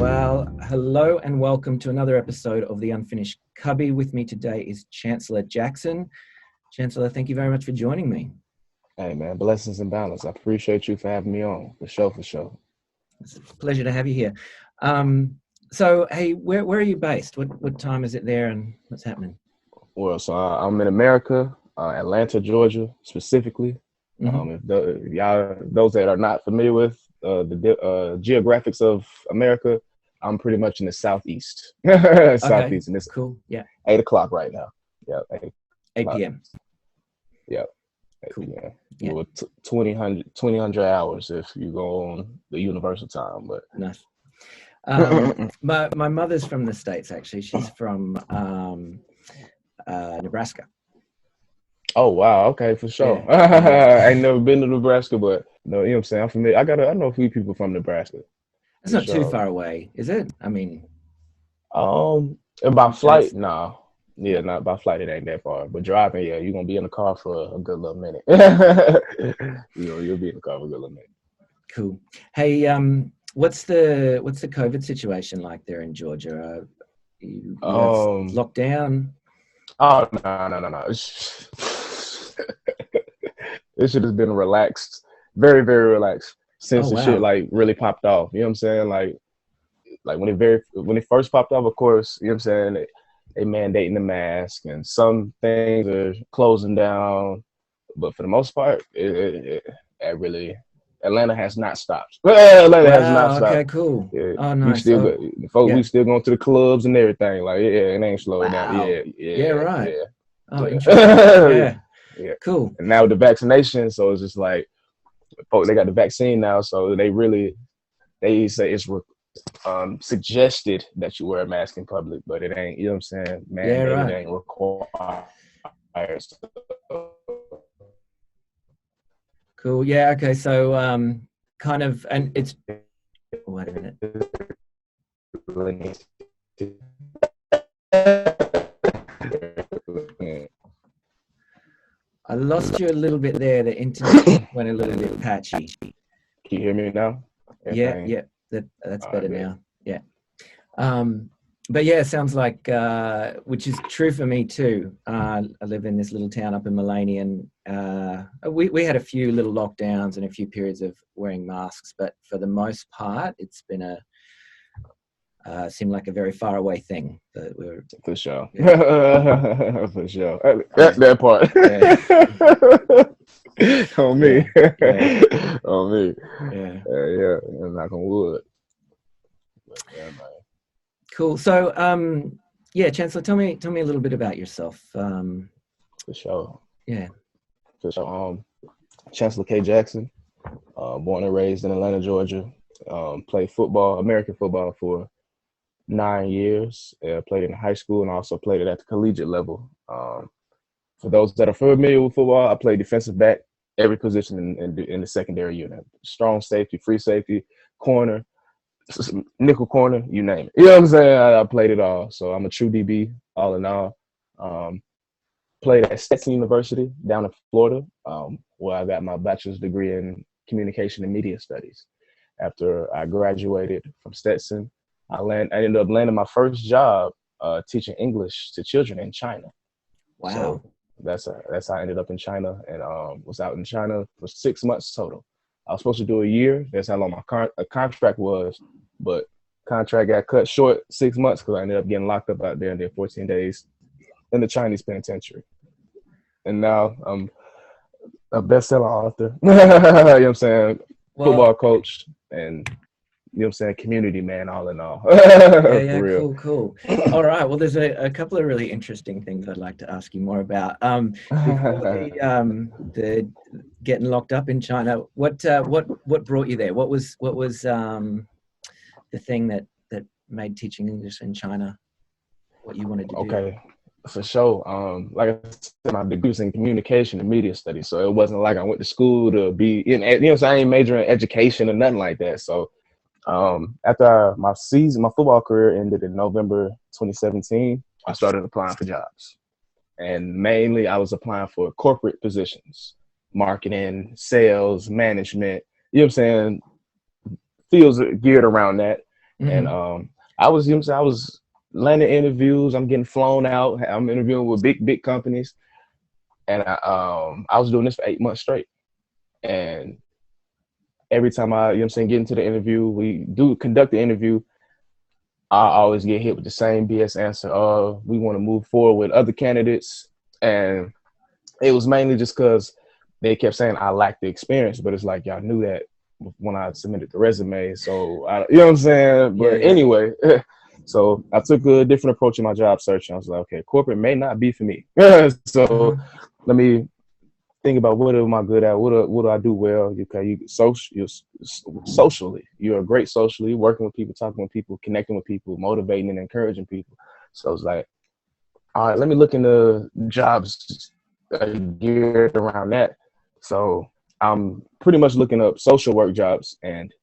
Well, hello and welcome to another episode of the Unfinished Cubby. With me today is Chancellor Jackson. Chancellor, thank you very much for joining me. Hey man, blessings and balance. I appreciate you for having me on. For sure. It's a pleasure to have you here. So, hey, where are you based? What time is it there and what's happening? Well, I'm in America, Atlanta, Georgia, specifically. Mm-hmm. If y'all, those that are not familiar with the geographics of America, I'm pretty much in the southeast. Okay, Southeast, and it's cool. Yeah, 8 o'clock right now. Yeah, 8 o'clock. p.m. Yeah, Cool. 8 p.m. Yeah. Well, 2000 hours if you go on the universal time, but Nice. My mother's from the States, actually. She's from Nebraska. Oh wow, okay, for sure. Yeah. I ain't never been to Nebraska, but no, you know what I'm saying? I'm familiar. I know a few people from Nebraska, It's for not too sure. far away, is it? I mean, By from States? flight, nah. Yeah, Yeah. not by flight, it ain't that far. But driving, yeah, you're gonna be in the car for a good little minute. You'll be in the car for a good little minute. Cool. Hey, what's the COVID situation like there in Georgia? You guys Um, locked down? oh no. This shit has been relaxed, very, very relaxed Oh since the shit wow. like really popped off. You know what I'm saying? Like when it first popped off, of course, you know what I'm saying, they mandating the mask and some things are closing down, but for the most part, it really Atlanta has not stopped. Atlanta has not Wow. Okay. stopped. Cool. Yeah, Oh, we nice. still Oh, go, folks. We yeah. still going to the clubs and everything. Like, yeah, it ain't slowing down. Wow. Yeah, Yeah. yeah, Right. yeah, Oh, interesting. yeah, Yeah. yeah. Cool. And now with the vaccination, so it's just like, folks, they got the vaccine now, so they say it's suggested that you wear a mask in public, but it ain't, you know what I'm saying, Yeah. mandated, Right. ain't required. So, Cool. Yeah. Okay. So, kind of, and it's. Wait a minute. I lost you a little bit there. The internet went a little bit patchy. Can you hear me now? Yeah. Everything. Yeah. That's All better right, bet. now. Yeah. But yeah, it sounds like, which is true for me too. I live in this little town up in Mullaney, and we had a few little lockdowns and a few periods of wearing masks, but for the most part, it's been seemed like a very far away thing. That we're For sure. yeah, For sure. yeah, That part. yeah, On yeah, me. yeah, On me. yeah. Yeah, knock on wood. But yeah, man. Cool. So, yeah, Chancellor, tell me a little bit about yourself. For sure. Yeah. For sure. Chancellor K Jackson, born and raised in Atlanta, Georgia. Played football, American football for 9 years. Played in high school and also played it at the collegiate level. For those that are familiar with football, I played defensive back, every position in the secondary unit. Strong safety, free safety, corner, nickel corner, you name it. You know what I'm saying? I played it all. So I'm a true DB, all in all. Played at Stetson University down in Florida, where I got my bachelor's degree in communication and media studies. After I graduated from Stetson, I ended up landing my first job teaching English to children in China. Wow. So that's how I ended up in China, and was out in China for 6 months total. I was supposed to do a year. That's how long my contract was, but contract got cut short 6 months because I ended up getting locked up out there and did 14 days in the Chinese penitentiary. And now I'm a best-selling author. You know what I'm saying? Well, Football coach, and you know what I'm saying, community man, all in all. For yeah, real. cool. All right. Well, there's a couple of really interesting things I'd like to ask you more about. Before the getting locked up in China, what brought you there? What was the thing that made teaching English in China what you wanted to do? Okay, for sure. Like I said, my degree was in communication and media studies, so it wasn't like I went to school to be in. You know, so I ain't majoring in education or nothing like that. So, after my football career ended in November 2017, I started applying for jobs, and mainly I was applying for corporate positions, marketing, sales, management. You know what I'm saying? Fields geared around that. And I was, you know what I'm saying, I was landing interviews. I'm getting flown out. I'm interviewing with big companies. And I was doing this for 8 months straight. And every time I, you know what I'm saying, get into the interview, we do conduct the interview, I always get hit with the same BS answer. We want to move forward with other candidates. And it was mainly just because they kept saying I lacked the experience, but it's like y'all knew that when I submitted the resume. So, you know what I'm saying? But anyway, so I took a different approach in my job search. And I was like, okay, corporate may not be for me. So let me think about what am I good at? What do I do well? You're socially. You're great socially, working with people, talking with people, connecting with people, motivating and encouraging people. So I was like, all right, let me look into jobs geared around that. So I'm pretty much looking up social work jobs, and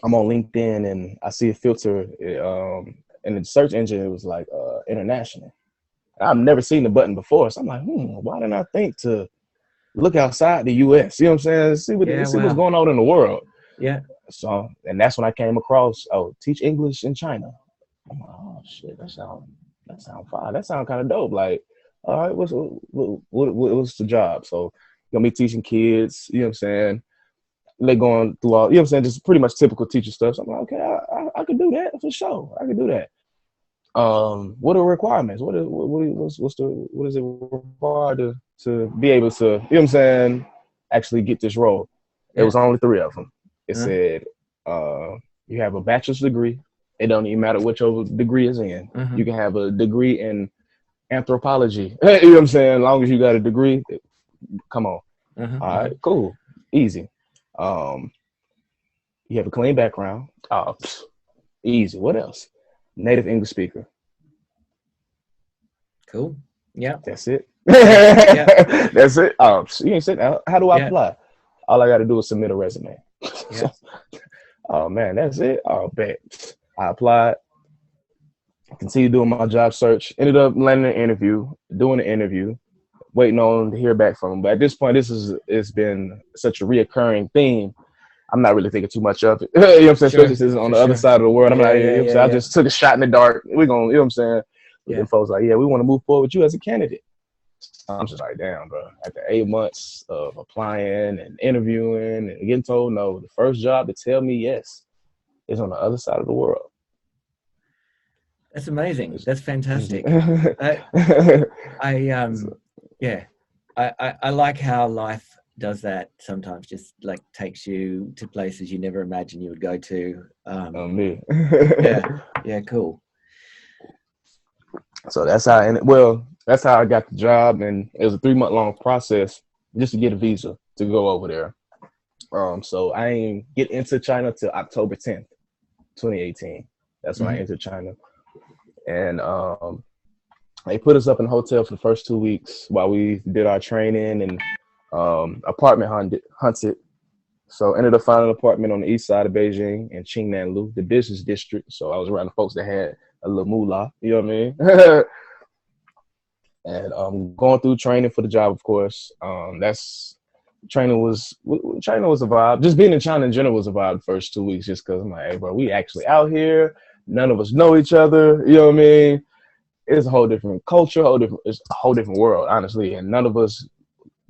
I'm on LinkedIn, and I see a filter in the search engine. It was like international. I've never seen the button before, so I'm like, why didn't I think to look outside the U.S.? You know what I'm saying? See what's going on in the world. Yeah. So, and that's when I came across, teach English in China. I'm like, oh shit, that sound fine. That sound kind of dope. Like, all right, what's the job? So, gonna be teaching kids. You know what I'm saying? They going through all, you know what I'm saying, just pretty much typical teacher stuff. So I'm like, okay, I could do that for sure. I could do that. What are the requirements? What is it required to be able to, you know what I'm saying, actually get this role? It was only 3 of them. It said, you have a bachelor's degree. It don't even matter which degree is in. You can have a degree in anthropology. You know what I'm saying? As long as you got a degree, come on. All right, cool, easy. You have a clean background. Easy. What else? Native English speaker. Cool. Yeah. That's it. That's it. You ain't said, how do I apply? All I got to do is submit a resume. So, oh man, that's it. Oh, bet. I applied. Continued doing my job search. Ended up landing an interview, doing an interview, waiting on to hear back from them. But at this point, it's been such a reoccurring theme. I'm not really thinking too much of it. You know what I'm saying? Especially since it's on the other side of the world. I'm not, you know what I'm saying? I just took a shot in the dark. We're going, you know what I'm saying? And folks like, we want to move forward with you as a candidate. I'm just like, damn, bro. After 8 months of applying and interviewing and getting told no, the first job to tell me yes is on the other side of the world. That's amazing. That's fantastic. I like how life does that sometimes, just like takes you to places you never imagined you would go to. Me. Cool. So that's how I got the job, and it was a 3-month-long process just to get a visa to go over there. So I ain't get into China till October 10th, 2018. That's when I entered China. And they put us up in a hotel for the first 2 weeks while we did our training and apartment hunted. So ended up finding an apartment on the east side of Beijing in Qingnanlu, the business district. So I was around the folks that had a little moolah, you know what I mean? And going through training for the job, of course. Training was a vibe. Just being in China in general was a vibe the first 2 weeks, just because I'm like, hey, bro, we actually out here. None of us know each other. You know what I mean? It's a whole different culture, it's a whole different world, honestly. And none of us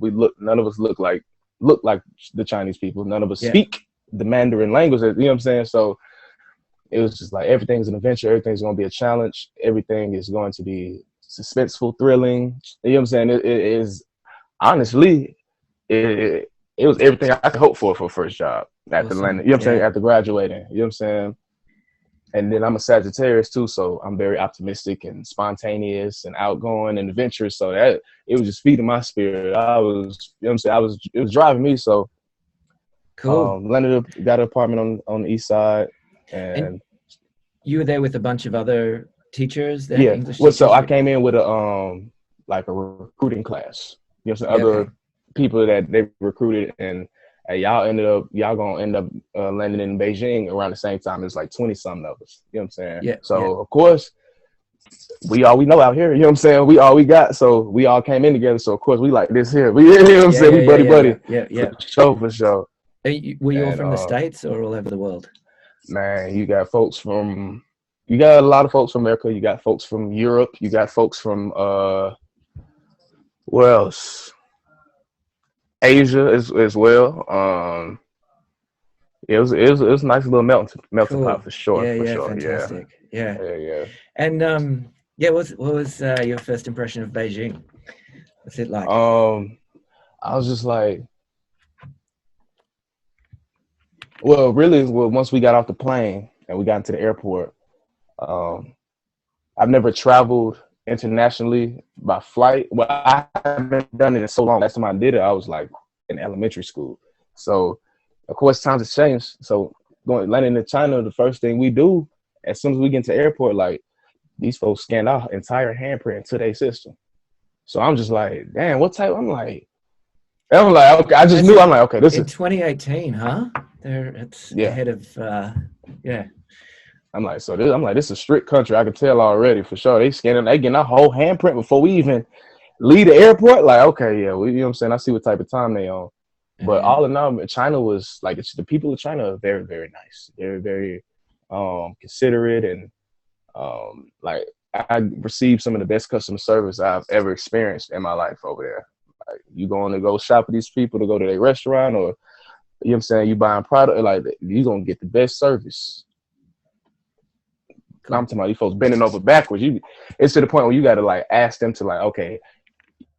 look like the Chinese people. None of us speak the Mandarin language. You know what I'm saying? So it was just like everything's an adventure. Everything's going to be a challenge. Everything is going to be suspenseful, thrilling. You know what I'm saying? It is honestly, it was everything I could hope for a first job after landing. You know what I'm saying? After graduating. You know what I'm saying? And then I'm a Sagittarius too, so I'm very optimistic and spontaneous and outgoing and adventurous. So that it was just feeding my spirit. I was, you know what I'm saying? It was driving me. So cool. Landed up, got an apartment on the east side, and you were there with a bunch of other teachers. English teachers? So I came in with a recruiting class. You know, some other people that they recruited, and y'all gonna end up landing in Beijing around the same time. It's like 20-something of us. You know what I'm saying? Yeah. So of course, we all we know out here. You know what I'm saying? We all we got. So we all came in together. So of course we like this here. You know what I'm saying? We buddy. Yeah. For sure. Were you all from the States or all over the world? Man, you got a lot of folks from America. You got folks from Europe. You got folks from where else? Asia as well. It was a nice little melting pot Cool. for sure, Yeah, for yeah, sure. Yeah, fantastic. Yeah. yeah, yeah. And yeah, what was your first impression of Beijing? What's it like? I was just like, well, once we got off the plane and we got into the airport, um, I've never traveled internationally by flight. Well, I haven't done it in so long. Last time I did it, I was like in elementary school. So, of course, times have changed. So, landing in China, the first thing we do as soon as we get into the airport, like these folks scan our entire handprint to their system. So I'm just like, damn, what type? I'm like, okay. I just That's knew. I'm like, okay, this in is 2018, huh? It's yeah. ahead of yeah. This is a strict country. I can tell already for sure. They getting our whole handprint before we even leave the airport. Like, okay, yeah, you know what I'm saying? I see what type of time they on. But Yeah. all in all, China was like, the people of China are very, very nice. They're very considerate, and like I received some of the best customer service I've ever experienced in my life over there. Like, you going to go shop with these people to go to their restaurant, or you know what I'm saying, you buying product, like you gonna get the best service. Cool. I'm talking about these folks bending over backwards. It's to the point where you got to like ask them to like, okay,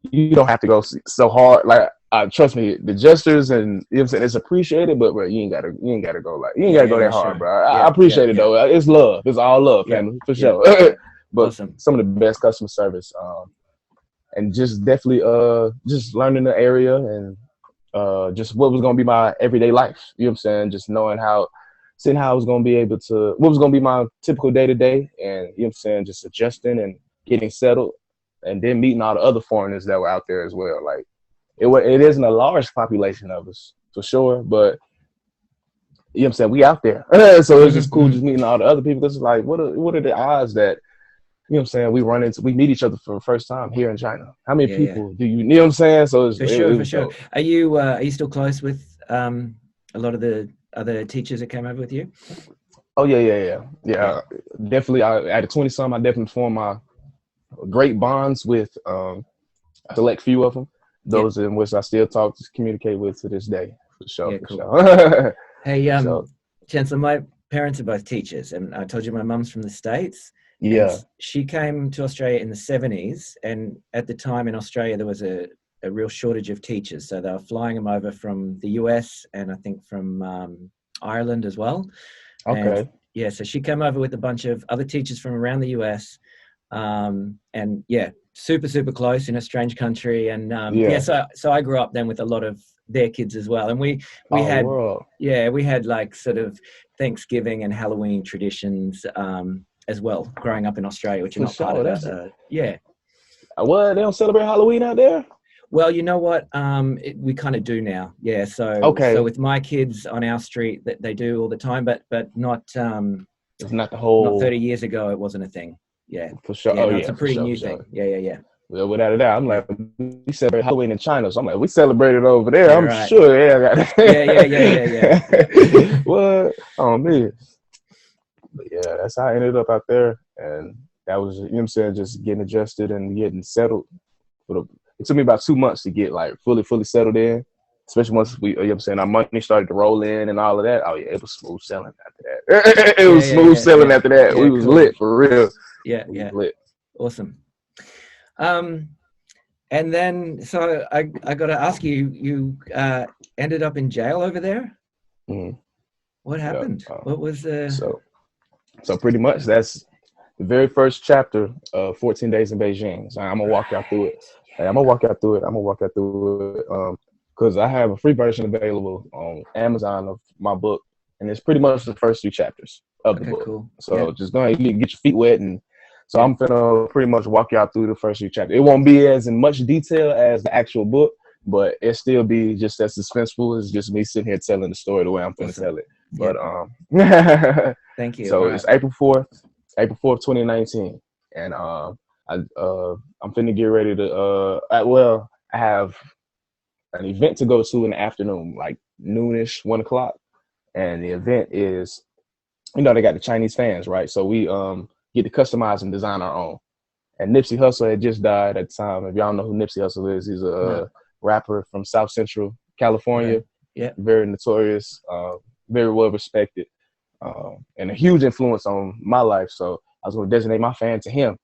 you don't have to go so hard. Like, trust me, the gestures and you know what I'm saying, it's appreciated, but bro, you ain't gotta go like you ain't Yeah, gotta yeah, go yeah, that hard, sure. bro. I Yeah, yeah, appreciate it yeah, though. It's love. It's all love, yeah, family, for yeah, sure. yeah. But Awesome. some of the best customer service, and just definitely just learning the area and just what was gonna be my everyday life. You know what I'm saying? Just knowing seeing how I was gonna be able to, what was gonna be my typical day to day, and you know what I'm saying, just adjusting and getting settled, and then meeting all the other foreigners that were out there as well. Like it isn't a large population of us for sure, but you know what I'm saying, we out there. So it's just cool Mm-hmm. just meeting all the other people. Because it's like, what are the odds that you know what I'm saying, we meet each other for the first time here in China? How many Yeah, yeah. people do you know what I'm saying? So For it sure, for was sure. dope. Are you still close with a lot of the other teachers that came over with you? Oh yeah. Yeah. Definitely. At 20 some, I definitely formed my great bonds with a select few of them. Yeah. Those in which I still talk to communicate with to this day. For sure, Yeah, for cool. sure. Hey, For sure. Chancellor, my parents are both teachers, and I told you my mum's from the States, and Yeah. she came to Australia in the 70s, and at the time in Australia there was a real shortage of teachers, so they were flying them over from the US and I think from Ireland as well. And Okay. yeah, so she came over with a bunch of other teachers from around the US, and yeah, super close in a strange country, and yeah, Yeah. so I grew up then with a lot of their kids as well, and we Oh, had world. yeah, we had like sort of Thanksgiving and Halloween traditions as well growing up in Australia, which are For not part of sure. it. That's Yeah. what, they don't celebrate Halloween out there? Well, you know what? We kind of do now. Yeah. So Okay. with my kids on our street, that they do all the time, but It's not the not 30 whole, years ago. It wasn't a thing. Yeah. for sure. Yeah. Oh No, it's yeah, a for pretty sure, new for sure. thing. Yeah. Yeah. Yeah. Well, without a doubt, I'm Yeah. like, we celebrate Halloween in China. So I'm like, we celebrate it over there. Yeah. I'm Right. sure. Yeah, I got Yeah. what? Oh man. But yeah, that's how I ended up out there. And that was, you know what I'm saying, just getting adjusted and getting settled. It took me about 2 months to get like fully settled in. Especially once we, you know what I'm saying, our money started to roll in and all of that. Oh yeah, it was smooth selling after that. It was smooth selling Yeah. after that. Yeah. We was Cool. lit for real. Yeah. We was Yeah. lit. Awesome. Um, and then, so I got to ask you, you ended up in jail over there. Mhm. What Yeah. happened? What was the? So pretty much that's the very first chapter of 14 Days in Beijing. So I'm gonna walk y'all through it. Right. Hey, I'm gonna walk y'all through it. I'm gonna walk y'all through it. Because I have a free version available on Amazon of my book, and it's pretty much the first 3 chapters of the Okay. book. Cool. Yeah. So just go ahead and get your feet wet, and so Yeah. I'm gonna pretty much walk y'all through the first 3 chapters. It won't be as in much detail as the actual book, but it still be just as suspenseful as just me sitting here telling the story the way I'm gonna Awesome. tell it. Yeah. But Thank you. so All it's right. April 4th, 2019, and I'm finna get ready to I have an event to go to in the afternoon, like noonish, 1 o'clock, and the event is they got the Chinese fans, right? So we get to customize and design our own. And Nipsey Hussle had just died at the time. If y'all know who Nipsey Hussle is, he's a rapper from South Central California. Right. Yeah. Very notorious, very well respected, and a huge influence on my life. So I was going to designate my fan to him.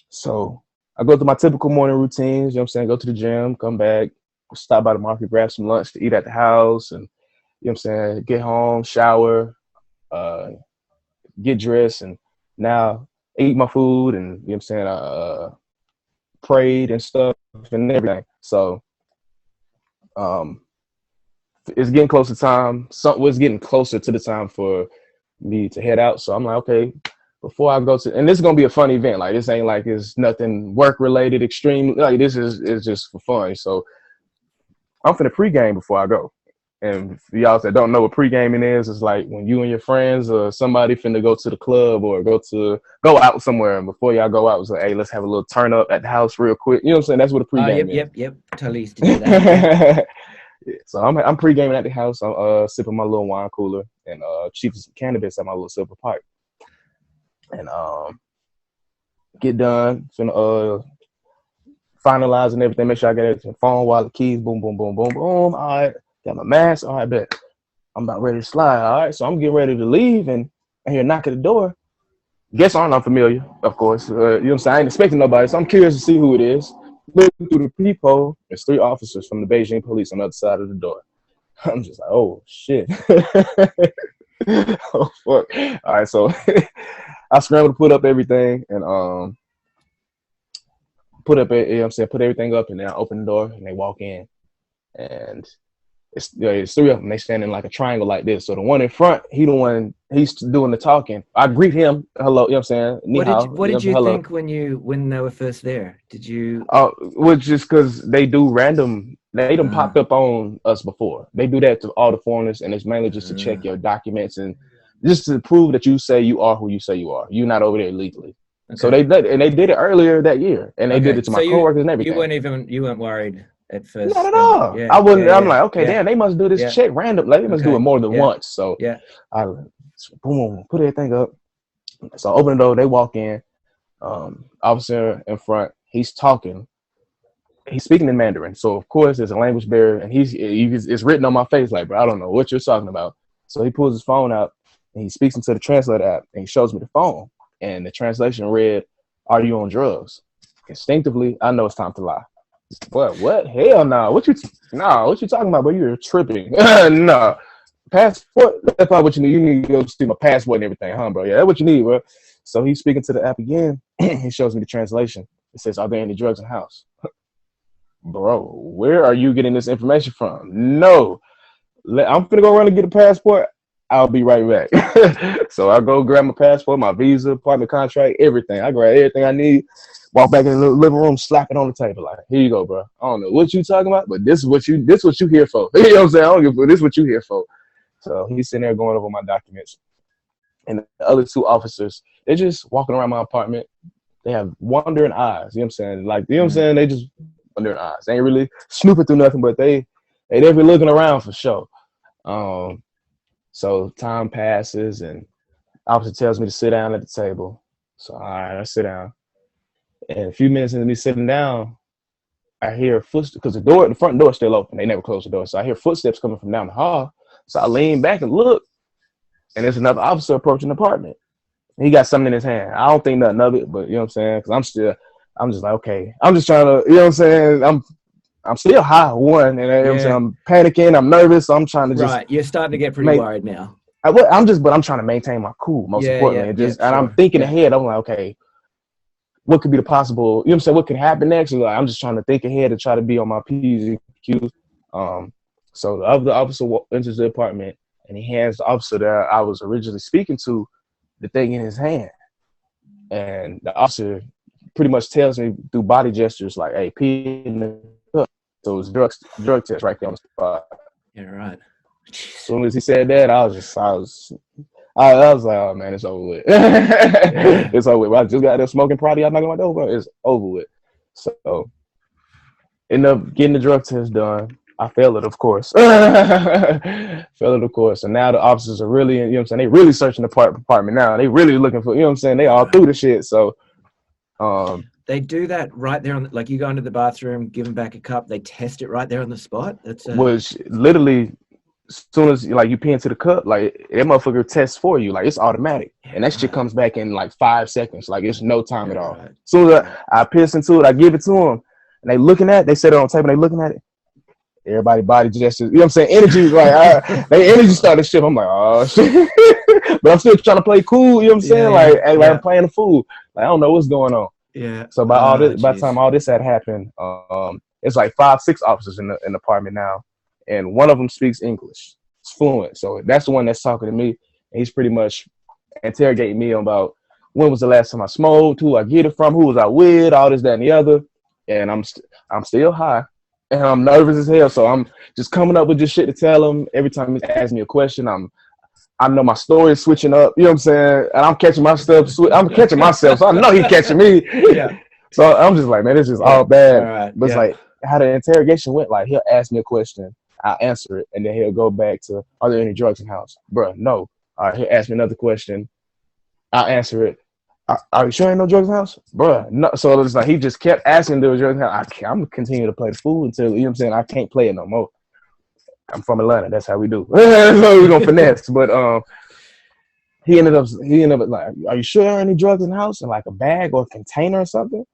So I go through my typical morning routines, you know what I'm saying? Go to the gym, come back, stop by the market, grab some lunch to eat at the house, and, you know what I'm saying, get home, shower, get dressed, and now eat my food, and, you know what I'm saying, prayed and stuff and everything. So it's getting close to time. Was getting closer to the time for me to head out. So I'm like, okay, before I go to, and this is gonna be a fun event. Like this ain't like it's nothing work related, extreme. Like this is just for fun. So I'm finna pregame before I go. And for y'all that don't know what pregaming is, it's like when you and your friends or somebody finna go to the club or go out somewhere, and before y'all go out, it's like, hey, let's have a little turn up at the house real quick. You know what I'm saying? That's what a pregame is. Yep. Totally used to do that. Yeah. So I'm pre-gaming at the house. I'm sipping my little wine cooler and cheaping some cannabis at my little silver pipe. And get done, finna finalizing everything, make sure I get everything, phone, wallet, keys, boom, boom, boom, boom, boom. All right, got my mask. All right, bet. I'm about ready to slide. All right, so I'm getting ready to leave, and I hear a knock at the door. Guests aren't unfamiliar, of course. You know what I'm saying? I ain't expecting nobody, so I'm curious to see who it is. Looking through the peephole, there's 3 officers from the Beijing police on the other side of the door. I'm just like, oh, shit. Oh, fuck. All right, so I scrambled to put up everything and put everything up, and then I open the door, and they walk in. And it's 3 of them. They stand in like a triangle like this. So the one in front, he's doing the talking. I greet him, hello, you know what I'm saying? What did you think when they were first there? Did you? Well, just because they do random, they done popped up on us before. They do that to all the foreigners, and it's mainly just to check your documents and just to prove that you say you are who you say you are. You're not over there illegally. Okay. So they did it earlier that year, and they did it to my coworkers and everything. You weren't worried at first. Not at all. Yeah, I'm like, okay, damn, they must do this check random. Like, they must do it more than once. So I boom, put everything up. So I open the door, they walk in. Officer in front, he's talking. He's speaking in Mandarin. So of course there's a language barrier, and it's written on my face like, bro, I don't know what you're talking about. So he pulls his phone out and he speaks into the translator app, and he shows me the phone. And the translation read, "Are you on drugs?" Instinctively, I know it's time to lie. What? Hell no. What you talking about, bro? You're tripping. No. Passport? That's probably what you need. You need to go see my passport and everything, huh, bro? Yeah, that's what you need, bro. So he's speaking to the app again. He shows me the translation. It says, "Are there any drugs in the house?" Bro, where are you getting this information from? No. I'm finna go run and get a passport. I'll be right back. So I go grab my passport, my visa, apartment contract, everything. I grab everything I need, walk back in the living room, slap it on the table. Like, here you go, bro. I don't know what you talking about, but this is what you here for. You know what I'm saying? I don't give a fuck. This is what you here for. So he's sitting there going over my documents. And the other 2 officers, they're just walking around my apartment. They have wandering eyes. You know what I'm saying? Like, you know what I'm saying? They just wandering eyes. They ain't really snooping through nothing, but they definitely looking around for sure. So time passes, and the officer tells me to sit down at the table. So all right, I sit down. And a few minutes into me sitting down, I hear footsteps, because the front door is still open. They never closed the door. So I hear footsteps coming from down the hall. So I lean back and look, and there's another officer approaching the apartment. He got something in his hand. I don't think nothing of it, but you know what I'm saying? Because I'm just like, okay. I'm just trying to, you know what I'm saying? I'm still high, one, and you know what I'm saying? I'm panicking, I'm nervous, so I'm trying to just... Right, you're starting to get pretty worried now. I'm trying to maintain my cool, most importantly. And I'm thinking ahead. I'm like, okay, what could be the possible, you know what I'm saying, what could happen next? Like, I'm just trying to think ahead and try to be on my P's and Q's. So the other officer enters the apartment, and he hands the officer that I was originally speaking to the thing in his hand. And the officer pretty much tells me through body gestures, like, hey, pee in the cup. So it was drug test right there on the spot. Yeah, right. As soon as he said that, I was like, oh man, it's over with. It's over with. I just got there smoking Prodi. I'm not going to go, but it's over with. So end up getting the drug test done. I failed it, of course. Failed it, of course. And now the officers are really, you know what I'm saying, they really searching the apartment now. They really looking for, you know what I'm saying, they all through the shit. So They do that right there on, like you go into the bathroom, give them back a cup, they test it right there on the spot. That's which literally, as soon as like you pee into the cup, like that motherfucker tests for you, like it's automatic, and that shit comes back in like 5 seconds, like it's no time at all. Right. As soon as I piss into it, I give it to them, and they looking at it, they set it on tape, and they looking at it. Everybody body gestures, you know what I'm saying? Energy, like they energy started shit. I'm like, oh shit, but I'm still trying to play cool. You know what I'm saying? Like, hey, like I'm playing the fool. Like I don't know what's going on. Yeah. So by the time all this had happened, it's like 5, 6 officers in the apartment now, and one of them speaks English. It's fluent. So that's the one that's talking to me, and he's pretty much interrogating me about when was the last time I smoked, who I get it from, who was I with, all this, that, and the other. And I'm still high, and I'm nervous as hell. So I'm just coming up with just shit to tell him. Every time he asks me a question, I know my story is switching up, you know what I'm saying? And I'm catching myself, I'm catching myself, so I know he's catching me. Yeah. So I'm just like, man, this is all bad. Right. But it's like how the interrogation went, like he'll ask me a question, I'll answer it, and then he'll go back to, are there any drugs in the house? Bruh, no. All right, he'll ask me another question, I'll answer it. Are you sure ain't no drugs in the house? Bruh, no. So it's like he just kept asking if there was drugs in the house. I'm going to continue to play the fool until, you know what I'm saying, I can't play it no more. I'm from Atlanta. That's how we do. So we're gonna finesse. But he ended up like, are you sure there are any drugs in the house? In like a bag or a container or something?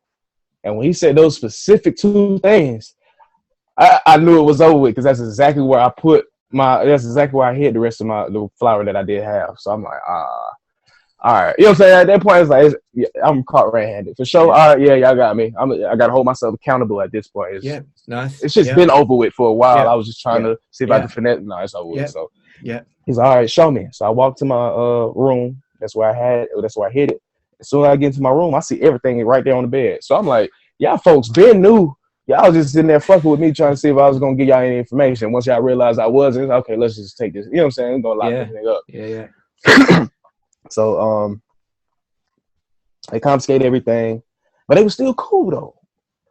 And when he said those specific 2 things, I knew it was over with, because that's exactly where I hid the rest of the flour that I did have. So I'm like, all right. You know what I'm saying? At that point, it's like, I'm caught red-handed. For sure, all right, y'all got me. I got to hold myself accountable at this point. Nice. It's just been over with for a while. I was just trying to see if I could finesse. No, it's over with. So he's like, all right, show me. So I walked to my room. That's where I hid it. As soon as I get into my room, I see everything right there on the bed. So I'm like, y'all folks been new. Y'all was just sitting there fucking with me, trying to see if I was going to give y'all any information. Once y'all realized I wasn't, okay, let's just take this. You know what I'm saying? I'm going to lock this thing up. Yeah. So they confiscated everything, but they were still cool though.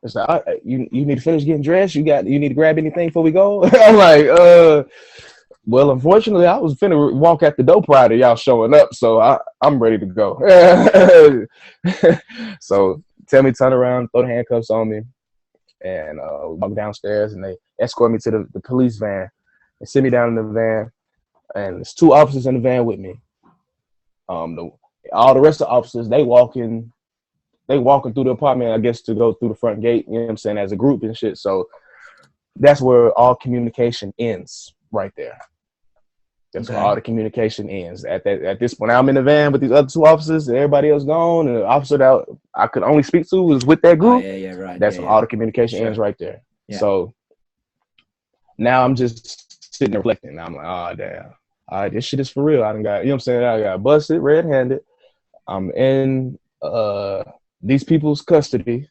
It's like, all right, you need to finish getting dressed. You need to grab anything before we go. I'm like, well, unfortunately, I was finna walk at the door prior to y'all showing up, so I'm ready to go. So tell me, turn around, throw the handcuffs on me, and we walk downstairs, and they escort me to the police van. They sit me down in the van, and there's 2 officers in the van with me. All the rest of the officers, they walking through the apartment, I guess, to go through the front gate, you know what I'm saying, as a group and shit. So that's where all communication ends, right there. That's where all the communication ends. At this point, I'm in the van with these other 2 officers, and everybody else gone, and the officer that I could only speak to was with that group. Right. That's when all the communication ends right there. Yeah. So now I'm just sitting there reflecting. I'm like, oh, damn. All right, this shit is for real. I done got, you know what I'm saying? I got busted red-handed. I'm in these people's custody.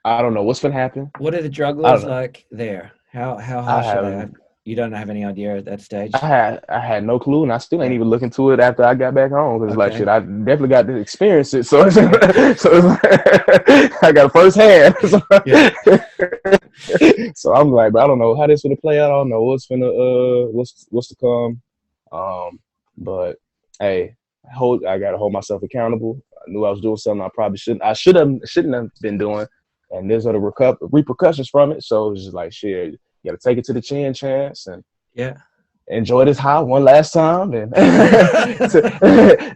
I don't know what's gonna happen. What are the drug laws like there? How harsh are they? You don't have any idea at that stage? I had no clue, and I still ain't even look into it after I got back home, because like shit, I definitely got to experience it. So, so it's like, I got first hand. So I'm like, but I don't know how this gonna play out. I don't know what's to come. But hey, I gotta hold myself accountable. I knew I was doing something I probably shouldn't have been doing, and there's other repercussions from it. So it's just like, shit, you gotta take it to the chin, Chance, and enjoy this high one last time, and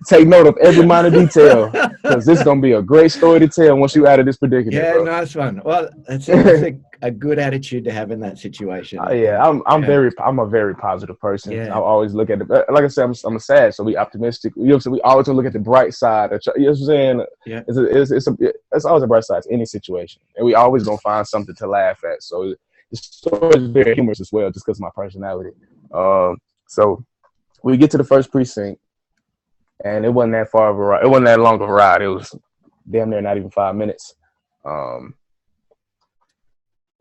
take note of every minor detail, because this is gonna be a great story to tell once you out of this predicament. Yeah, bro. Nice one. Well, it's a good attitude to have in that situation. I'm a very positive person. Yeah. I always look at it. Like I said, I'm sad, so we optimistic. You know what I'm saying? We always look at the bright side. You know what I'm saying? Yeah. It's always a bright side to any situation, and we always gonna find something to laugh at. So the story is very humorous as well, just because of my personality. So we get to the first precinct, and it wasn't that far of a ride. It wasn't that long of a ride. It was damn near not even 5 minutes.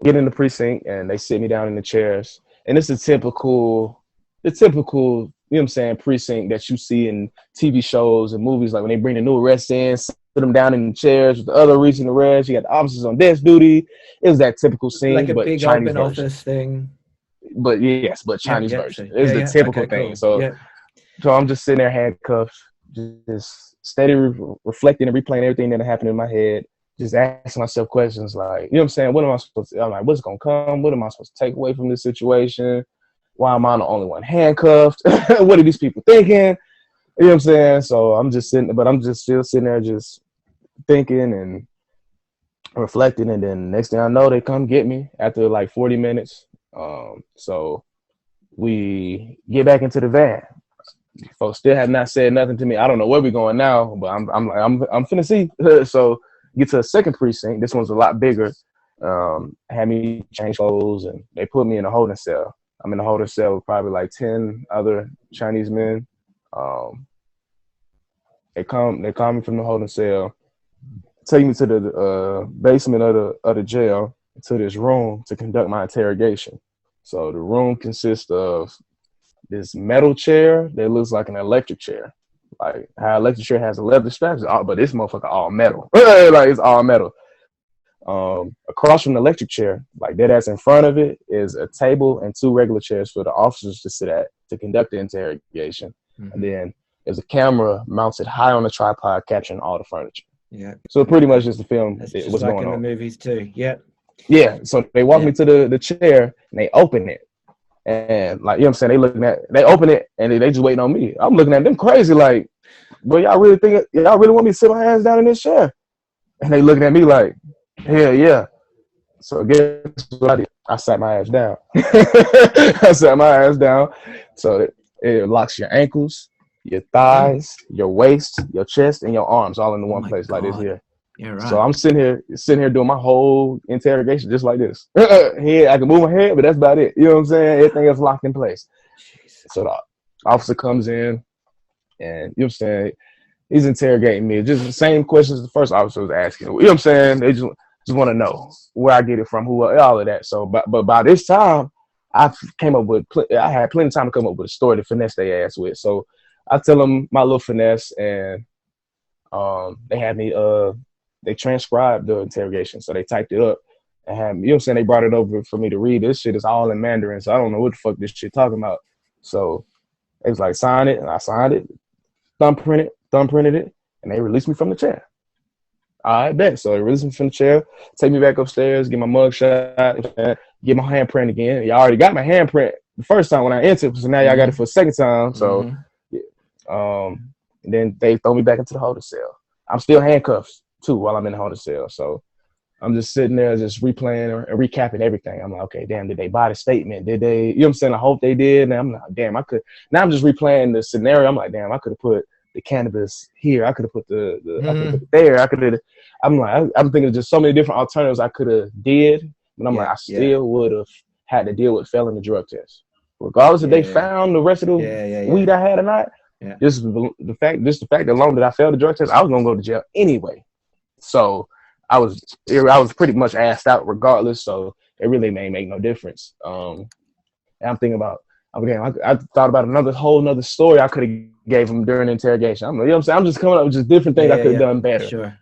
Get in the precinct, and they sit me down in the chairs. And it's the typical, you know what I'm saying, precinct that you see in TV shows and movies, like when they bring the new arrests in, sit them down in the chairs with the other recent arrests. You got the officers on desk duty. It was that typical scene, like a but big Chinese open version. office thing. but Yeah, Chinese yeah. version. So, It's yeah, the yeah. typical Okay, thing. cool. So Yeah. I'm just sitting there handcuffed, just steady reflecting and replaying everything that happened in my head, just asking myself questions like, you know what I'm saying? What am I supposed to, I'm like, what's going to come? What am I supposed to take away from this situation? Why am I the only one handcuffed? What are these people thinking? You know what I'm saying? So I'm just still sitting there just thinking and reflecting. And then next thing I know, they come get me after like 40 minutes. So we get back into the van. Folks still have not said nothing to me. I don't know where we're going now, but I'm finna see. So get to a second precinct. This one's a lot bigger. Had me change clothes and they put me in a holding cell. I'm in a holding cell with probably like 10 other Chinese men. They call me from the holding cell, take me to the basement of the jail, to this room to conduct my interrogation. So the room consists of this metal chair that looks like an electric chair. Like how electric chair has a leather straps, but this motherfucker all metal. Like it's all metal. Across from the electric chair, like dead ass in front of it, is a table and 2 regular chairs for the officers to sit at to conduct the interrogation. Mm-hmm. And then there's a camera mounted high on a tripod capturing all the furniture. Yeah. So pretty much just the film. That's what's just like going in on. The movies too. Yeah. Yeah. So they walk me to the chair and they open it. And like, you know what I'm saying? They open it and they just waiting on me. I'm looking at them crazy like, well, y'all really want me to sit my ass down in this chair? And they looking at me like, hell yeah. So guess what I did? I sat my ass down. I sat my ass down. So it locks your ankles, your thighs, your waist, your chest, and your arms all in one place. God. Like this here. Yeah, right. So I'm sitting here doing my whole interrogation just like this. Head, I can move my head, but that's about it. You know what I'm saying? Everything else locked in place. Jeez. So the officer comes in, and you know what I'm saying? He's interrogating me. Just the same questions the first officer was asking. You know what I'm saying? They just want to know where I get it from, who, all of that. So, but by this time, I had plenty of time to come up with a story to finesse their ass with. So I tell them my little finesse, and they had me. They transcribed the interrogation, so they typed it up and had me. You know what I'm saying? They brought it over for me to read. This shit is all in Mandarin, so I don't know what the fuck this shit talking about. So they was like, sign it, and I signed it, thumbprinted it, and they released me from the chair. All right, bet. So they released me from the chair, take me back upstairs, get my mug shot, get my handprint again. Y'all already got my handprint the first time when I entered, so now y'all got it for a second time. So, and then they throw me back into the holding cell. I'm still handcuffed too while I'm in the holding cell. So I'm just sitting there, just replaying and recapping everything. I'm like, okay, damn, did they buy the statement? Did they? You know what I'm saying? I hope they did. And I'm like, damn, I could. Now I'm just replaying the scenario. I'm like, damn, I could have put the cannabis here. I could have put I could have put it there. I could have. I'm thinking of just so many different alternatives I could have did. But I'm like, I still would have had to deal with failing the drug test, regardless if they found the rest of the weed I had or not. Yeah. Just the fact alone that I failed the drug test, I was gonna go to jail anyway. So I was pretty much assed out regardless. So it really may make no difference. And I'm thinking about, I thought about another story I could have gave him during the interrogation. I'm like, you know what I'm saying? I'm just coming up with just different things I could have done better. Sure.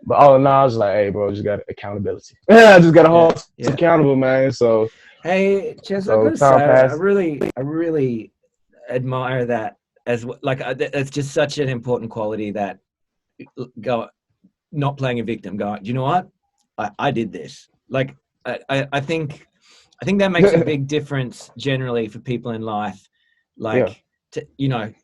But all in all, I was like, hey, bro, I just got accountability. I just got to hold accountable, man. So hey, Chancellor, I really admire that as like it's just such an important quality that not playing a victim. Going, do you know what? I did this. Like I think that makes a big difference generally for people in life. Like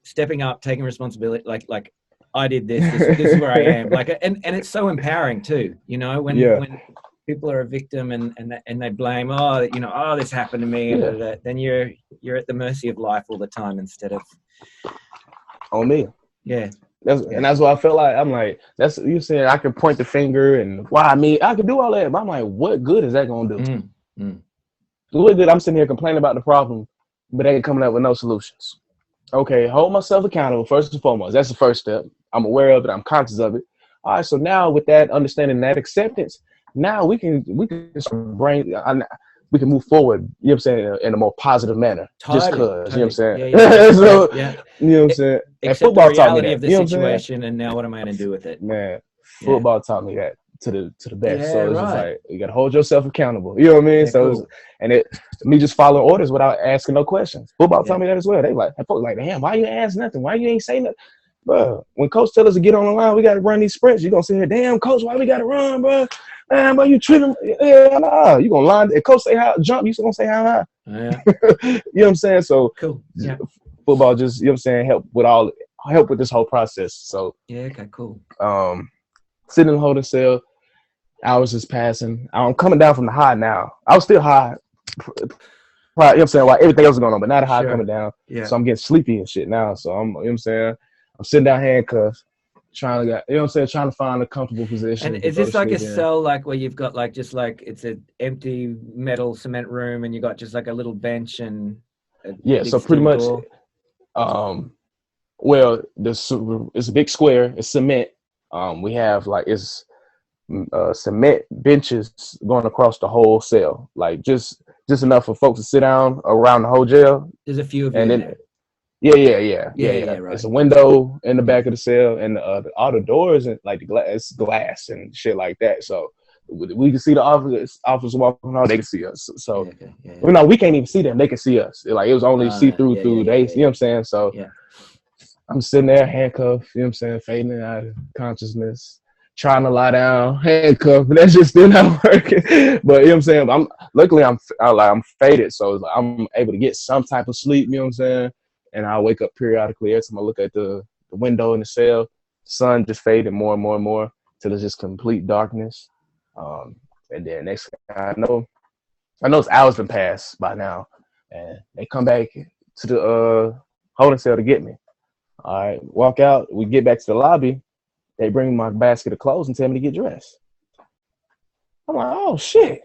stepping up, taking responsibility. Like I did this. This is where I am. Like and it's so empowering too. You know when people are a victim and they blame, this happened to me, and then you're at the mercy of life all the time instead of on me. Yeah. And that's what I felt like. I'm like, that's you saying I can point the finger and why me? I can do all that, but I'm like, what good is that gonna do? What good? I'm sitting here complaining about the problem, but they ain't coming up with no solutions. Okay, hold myself accountable first and foremost. That's the first step. I'm aware of it. I'm conscious of it. All right. So now with that understanding, that acceptance, now we can move forward. You know what I'm saying, in a more positive manner. Just because, you know what I'm saying. You know what I'm saying. And football taught me that. Of the situation, and now what am I going to do with it? Man, football taught me that. to the best. Yeah, So it's just right. like you gotta hold yourself accountable. You know what I mean? Yeah, So cool. me just following orders without asking no questions. Football Yeah. taught me that as well. They like folks like, damn, why you ask nothing? Why you ain't say nothing? Bro, when coach tell us to get on the line, we gotta run these sprints. You gonna sit here, damn coach, why we gotta run, bro? Man, bro, you tripping? Yeah, nah. You gonna line? If coach say how jump, you gonna say how high? Yeah. You know what I'm saying? So Cool. Yeah. football just, you know what I'm saying, help with this whole process. So Yeah. Okay. Cool. sitting in the holding cell, hours is passing. I'm coming down from the high now. I was still high, you know what I'm saying, while everything else is going on, but now the high Sure. coming down. Yeah. So I'm getting sleepy and shit now. So I'm, you know what I'm saying, I'm sitting down handcuffed, trying to find a comfortable position And to is go to this like a sleep in. cell, like where you've got like just like it's an empty metal cement room, and you got just like a little bench and a Yeah, big so pretty steel much, door? well, it's a big square. It's cement. We have like it's cement benches going across the whole cell, like just enough for folks to sit down around the whole jail. There's a few of you And in then there. yeah. Right. It's a window in the back Yeah. of the cell, and all the doors and like it's glass and shit like that. So we can see the officers walking out. They can see us. So Yeah. Okay. Yeah. well, no, we can't even see them. They can see us. Like it was only see through through they. You know what I'm saying? So Yeah. I'm sitting there handcuffed. You know what I'm saying? Fading out of consciousness. Trying to lie down, handcuffed, but that's just still not working. But you know what I'm saying? I'm faded, so it's like I'm able to get some type of sleep. You know what I'm saying? And I wake up periodically every time I look at the window in the cell. The sun just faded more and more and more till it's just complete darkness. And then next thing I know it's hours been passed by now, and they come back to the holding cell to get me. All right, walk out. We get back to the lobby. They bring me my basket of clothes and tell me to get dressed. I'm like, oh shit.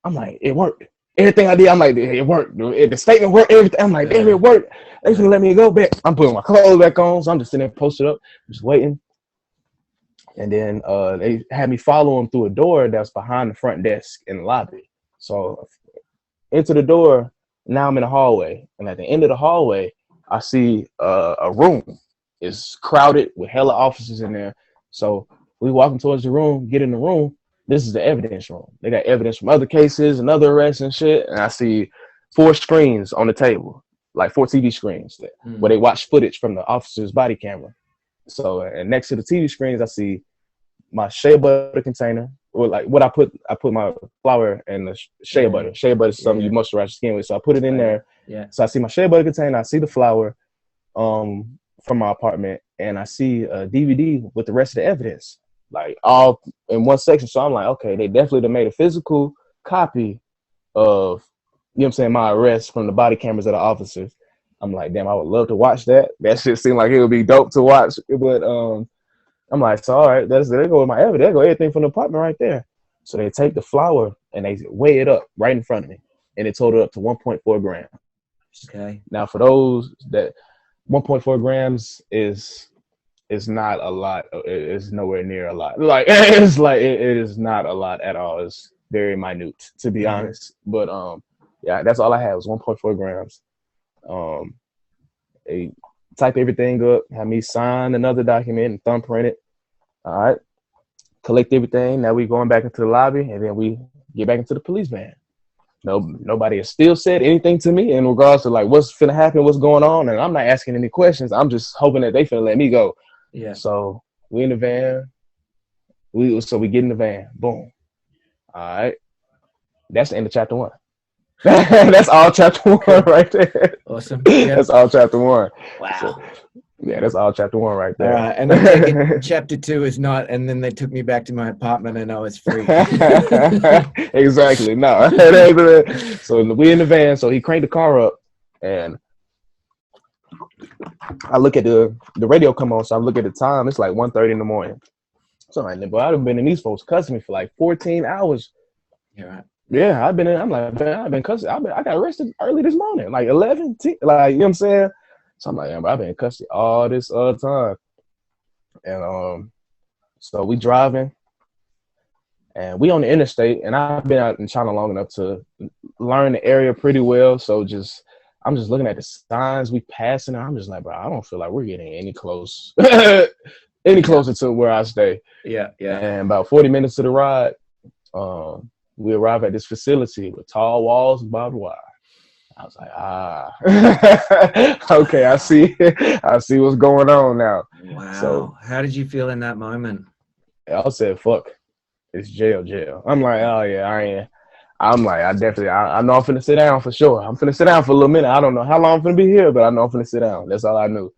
I'm like, it worked. Everything I did, I'm like, it worked. The statement worked, everything. I'm like, damn, it worked. They gonna let me go back. I'm putting my clothes back on, so I'm just sitting there posted up, just waiting. And then they had me follow them through a door that's behind the front desk in the lobby. So into the door, now I'm in the hallway. And at the end of the hallway, I see a room. It's crowded with hella officers in there. So we walking towards the room, get in the room. This is the evidence room. They got evidence from other cases and other arrests and shit. And I see 4 screens on the table, like 4 TV screens where they watch footage from the officer's body camera. So, and next to the TV screens, I see my shea butter container, or like what I put my flour and the shea butter. Shea butter is something you moisturize your skin with. So I put it in there. Yeah. So I see my shea butter container. I see the flour from my apartment, and I see a DVD with the rest of the evidence, like all in one section. So I'm like, okay, they definitely made a physical copy of, you know what I'm saying, my arrest from the body cameras of the officers. I'm like, damn, I would love to watch that. That shit seemed like it would be dope to watch. But I'm like, so all right, there go with my evidence. There go everything from the apartment right there. So they take the flour and they weigh it up right in front of me, and it totaled up to 1.4 grams. Okay. Now for those that 1.4 grams is not a lot. It's nowhere near a lot. Like it's like it is not a lot at all. It's very minute, to be honest. But yeah, that's all I had was 1.4 grams. They type everything up, have me sign another document and thumbprint it. All right, collect everything. Now we going back into the lobby, and then we get back into the police van. Nobody has still said anything to me in regards to like what's finna happen, what's going on, and I'm not asking any questions. I'm just hoping that they finna let me go. Yeah. So we in the van. We get in the van. Boom. All right. That's the end of chapter 1. That's all chapter 1 right there. Awesome. Yep. That's all chapter 1. Wow. So, yeah, that's all chapter 1 right there. All right, and I take it chapter 2 is not, and then they took me back to my apartment and I was free. Exactly. No. So we in the van. So he cranked the car up, and I look at the radio come on. So I look at the time. It's like 1:30 in the morning. So I'm like, boy, I've been in these folks cussing me for like 14 hours. You're right. Yeah, I've been cussing. I got arrested early this morning, like 11, like, you know what I'm saying? So I'm like, yeah, I've been in custody all this time. And so we driving, and we on the interstate, and I've been out in China long enough to learn the area pretty well. So I'm just looking at the signs we passing, and I'm just like, bro, I don't feel like we're getting any close any closer to where I stay. Yeah. And about 40 minutes to the ride, we arrive at this facility with tall walls and barbed wire. I was like, okay, I see what's going on now. Wow. So how did you feel in that moment? I said, fuck, it's jail. I'm like, oh yeah, I know I'm finna sit down for sure. I'm finna sit down for a little minute. I don't know how long I'm finna be here, but I know I'm finna sit down. That's all I knew.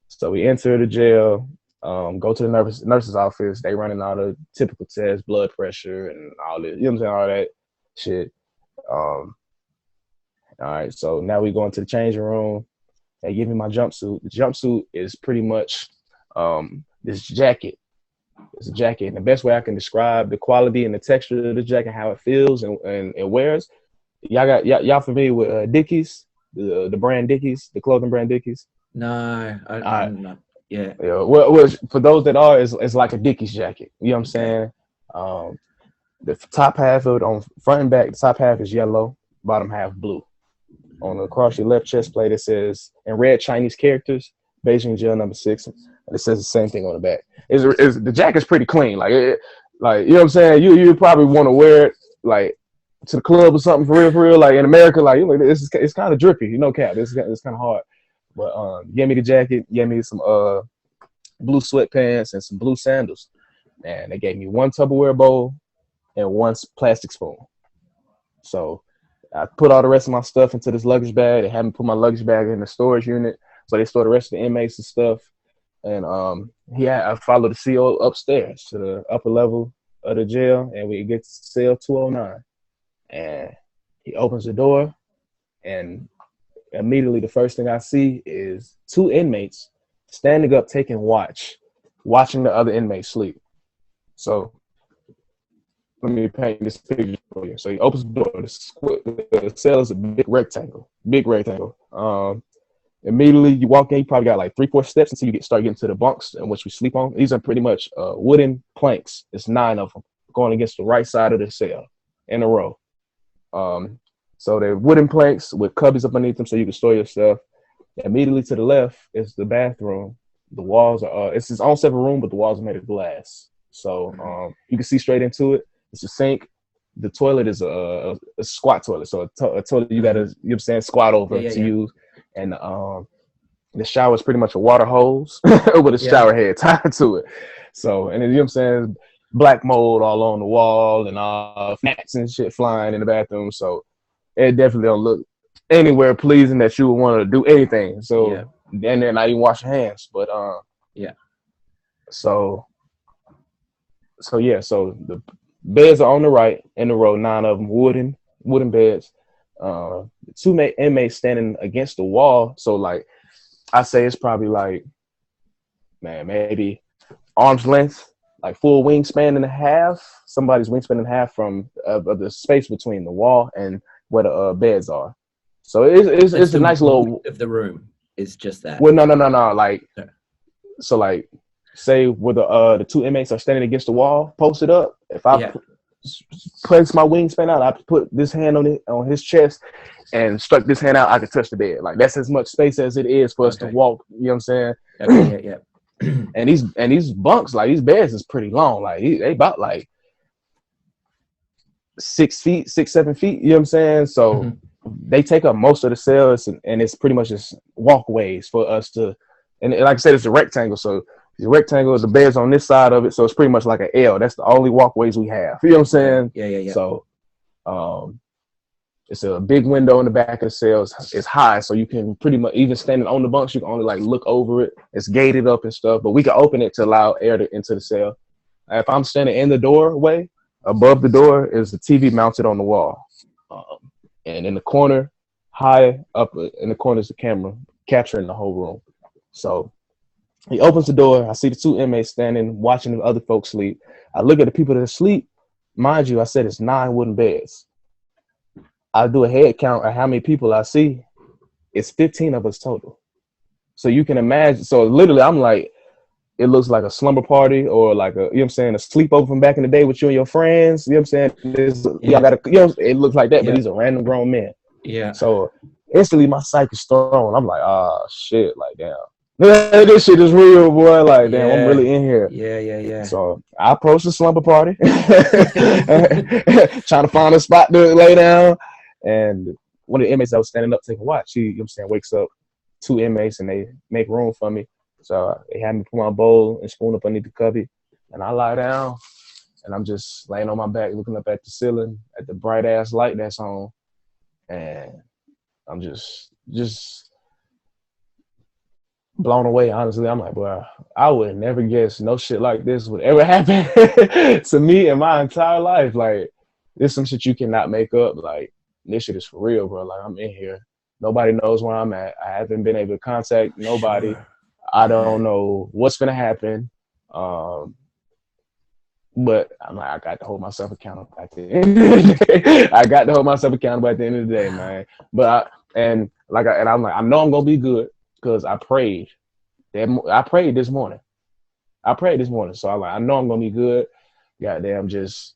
So we enter the jail, go to the nurse's office. They running all the typical tests, blood pressure and all this, you know what I'm saying, all that shit. All right, so now we go into the changing room. They give me my jumpsuit. The jumpsuit is pretty much this jacket. It's a jacket. And the best way I can describe the quality and the texture of the jacket, how it feels and it wears. Y'all familiar with Dickies, the brand Dickies, the clothing brand Dickies? No, I'm not. Yeah. Well, for those that are, it's like a Dickies jacket. You know what I'm saying? The top half of it on front and back, the top half is yellow, bottom half blue. On across your left chest plate, it says in red Chinese characters, Beijing jail number 6. And it says the same thing on the back. The jacket's pretty clean. Like you know what I'm saying? You probably want to wear it like to the club or something for real. Like in America, like it's kind of drippy. You know, cap. It's kind of hard. But gave me the jacket, gave me some blue sweatpants and some blue sandals. And they gave me one Tupperware bowl and one plastic spoon. So I put all the rest of my stuff into this luggage bag. They had me put my luggage bag in the storage unit. So they store the rest of the inmates and stuff. And I followed the CO upstairs to the upper level of the jail, and we get to cell 209. And he opens the door, and immediately the first thing I see is 2 inmates standing up taking watching the other inmates sleep. So let me paint this picture for you. So he opens the door. The cell is a big rectangle. Immediately you walk in, you probably got like 3-4 steps until you start getting to the bunks in which we sleep on. These are pretty much wooden planks. It's 9 of them going against the right side of the cell in a row. So they're wooden planks with cubbies up underneath them so you can store your stuff. Immediately to the left is the bathroom. The walls are it's its own separate room, but the walls are made of glass. So you can see straight into it. It's a sink. The toilet is a squat toilet. So a toilet you gotta, you know what I'm saying, squat over to use. And the shower is pretty much a water hose with a shower head tied to it. So, and then, you know what I'm saying, black mold all on the wall and gnats and shit flying in the bathroom. So it definitely don't look anywhere pleasing that you would want to do anything. So and then not even wash your hands. But So the beds are on the right in the row, 9 of them, wooden beds. 2 inmates standing against the wall. So like I say it's probably like, man, maybe arm's length, like full wingspan and a half. Somebody's wingspan and a half from of the space between the wall and where the beds are. So it's a nice little of the room is just that. Well, no. Like so, like say where the 2 inmates are standing against the wall, posted up. If I place my wingspan out, I put this hand on his chest and stuck this hand out, I could touch the bed. Like that's as much space as it is for us to walk. You know what I'm saying? Okay, And these bunks, like these beds, is pretty long. Like they about like 6 feet, 7 feet. You know what I'm saying? So they take up most of the cells, and it's pretty much just walkways for us to. And like I said, it's a rectangle. So the rectangle is the beds on this side of it, so it's pretty much like an L. That's the only walkways we have. You know what I'm saying? Yeah. So, it's a big window in the back of the cells. It's high, so you can pretty much, even standing on the bunks, you can only like look over it. It's gated up and stuff, but we can open it to allow air into the cell. If I'm standing in the doorway, above the door is the TV mounted on the wall, and in the corner, high up in the corner is the camera capturing the whole room. So he opens the door. I see the 2 inmates standing, watching the other folks sleep. I look at the people that are asleep. Mind you, I said it's 9 wooden beds. I do a head count of how many people I see. It's 15 of us total. So you can imagine. So literally, I'm like, it looks like a slumber party or like a, you know what I'm saying, a sleepover from back in the day with you and your friends. You know what I'm saying? Y'all gotta, you know, it looks like that, but these are random grown men. Yeah. So instantly, my psyche is thrown. I'm like, shit, like damn. This shit is real, boy. Like, damn, I'm Yeah. really in here. Yeah. So I approached the slumber party, trying to find a spot to lay down. And one of the inmates that was standing up taking a watch, he, you know what I'm saying, wakes up two inmates and they make room for me. So they had me put my bowl and spoon up underneath the cubby. And I lie down and I'm just laying on my back, looking up at the ceiling, at the bright ass light that's on. And I'm just blown away, honestly. I'm like, bro, I would never guess no shit like this would ever happen to me in my entire life. Like, this some shit you cannot make up. Like, this shit is for real, bro. Like, I'm in here. Nobody knows where I'm at. I haven't been able to contact nobody. Sure. I don't know what's gonna happen. But I'm like, I got to hold myself accountable at the end of the day. I got to hold myself accountable at the end of the day, man. But I'm like, I know I'm gonna be good because I prayed. I prayed this morning. So I'm like, I know I'm gonna be good. Goddamn, just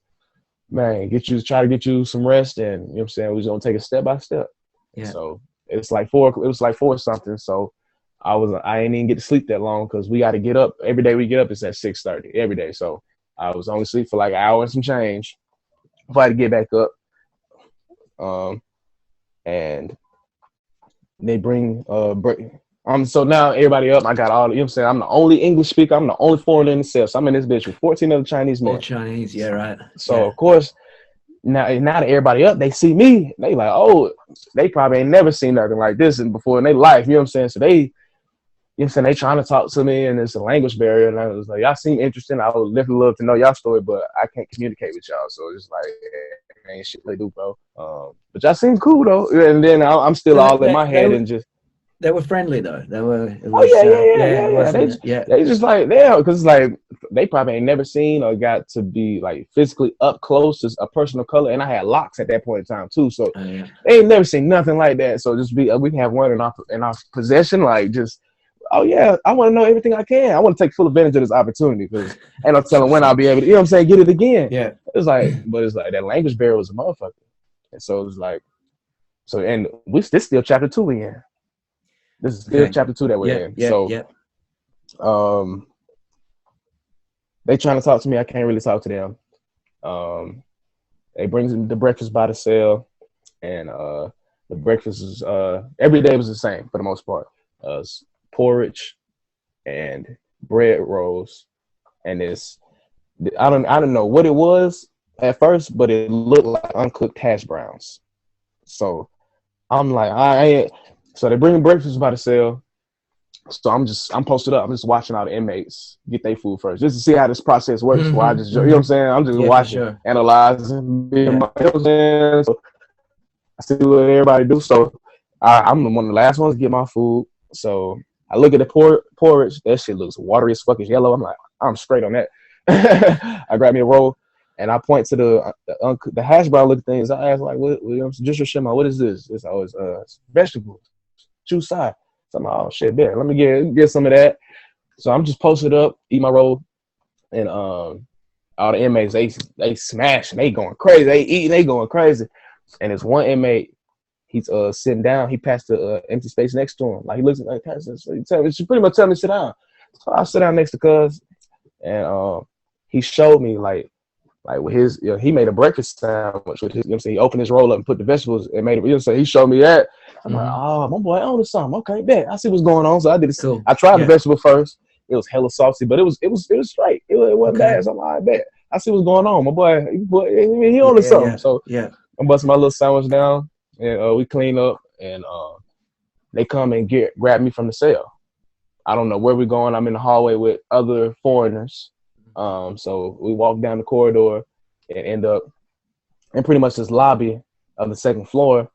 man, try to get you some rest, and you know what I'm saying, we're gonna take it step by step. Yeah. So it's like 4. It was like 4 something. So I ain't even get to sleep that long because we got to get up every day. We get up, it's at 6:30 every day. So I was only asleep for like an hour and some change before I had to get back up. And they bring so now everybody up. I got all, you know what I'm saying, I'm the only English speaker. I'm the only foreigner in the cell. So I'm in this bitch with 14 other Chinese men. All Chinese, yeah, right. So yeah. Of course, now that everybody up, they see me. They like, oh, they probably ain't never seen nothing like this before in their life. You know what I'm saying? So they, you know what I'm saying, they trying to talk to me, and it's a language barrier. And I was like, y'all seem interesting. I would definitely love to know y'all story, but I can't communicate with y'all. So it's like, ain't shit they do, bro. But y'all seem cool though. And then I'm still all in my head and just. They were friendly though. They were. Yeah. They just like, yeah, because like they probably ain't never seen or got to be like physically up close to a person of color, and I had locks at that point in time too, so they ain't never seen nothing like that. So just we can have one in our possession, like just. Oh yeah, I want to know everything I can. I want to take full advantage of this opportunity because ain't no telling when I'll be able to, you know what I'm saying, get it again. Yeah. It's like that language barrier was a motherfucker. And so it's like, and this still chapter 2 we in. This is still chapter 2 that we're in. They trying to talk to me. I can't really talk to them. They bring the breakfast by the cell, and the breakfast is every day was the same for the most part. Porridge and bread rolls, and I don't know what it was at first, but it looked like uncooked hash browns. So I'm like, so they bring breakfast by the cell. So I'm posted up. I'm just watching all the inmates get their food first, just to see how this process works. Before I just, you know what I'm saying? I'm just watching, analyzing, you know what I'm saying? So I see what everybody do. So I'm one of the last ones to get my food. So I look at the porridge. That shit looks watery as fuck. It's yellow. I'm like, I'm straight on that. I grab me a roll and I point to the hash brown looking things. I ask like, what is this? It's vegetables, juice side. So I'm like, oh shit, bet. Let me get some of that. So I'm just posted up, eat my roll, and all the inmates they smashing, they going crazy, they eating, they going crazy. And there's one inmate. He's sitting down. He passed the empty space next to him. Like he looks like she pretty much tell me to sit down. So I sit down next to Cuz, and he showed me like with his, he made a breakfast sandwich with his. You know what I'm saying? He opened his roll up and put the vegetables and made it. You know, so he showed me that. I'm like, oh, my boy owns something. Okay, bet. I see what's going on. So I did it. Cool. I tried the vegetable first. It was hella saucy, but it was straight. It wasn't bad. So I'm like, I bet. I see what's going on. My boy, he owns something. So I'm busting my little sandwich down. And we clean up, and they come and grab me from the cell. I don't know where we're going. I'm in the hallway with other foreigners. So we walk down the corridor and end up in pretty much this lobby of the second floor.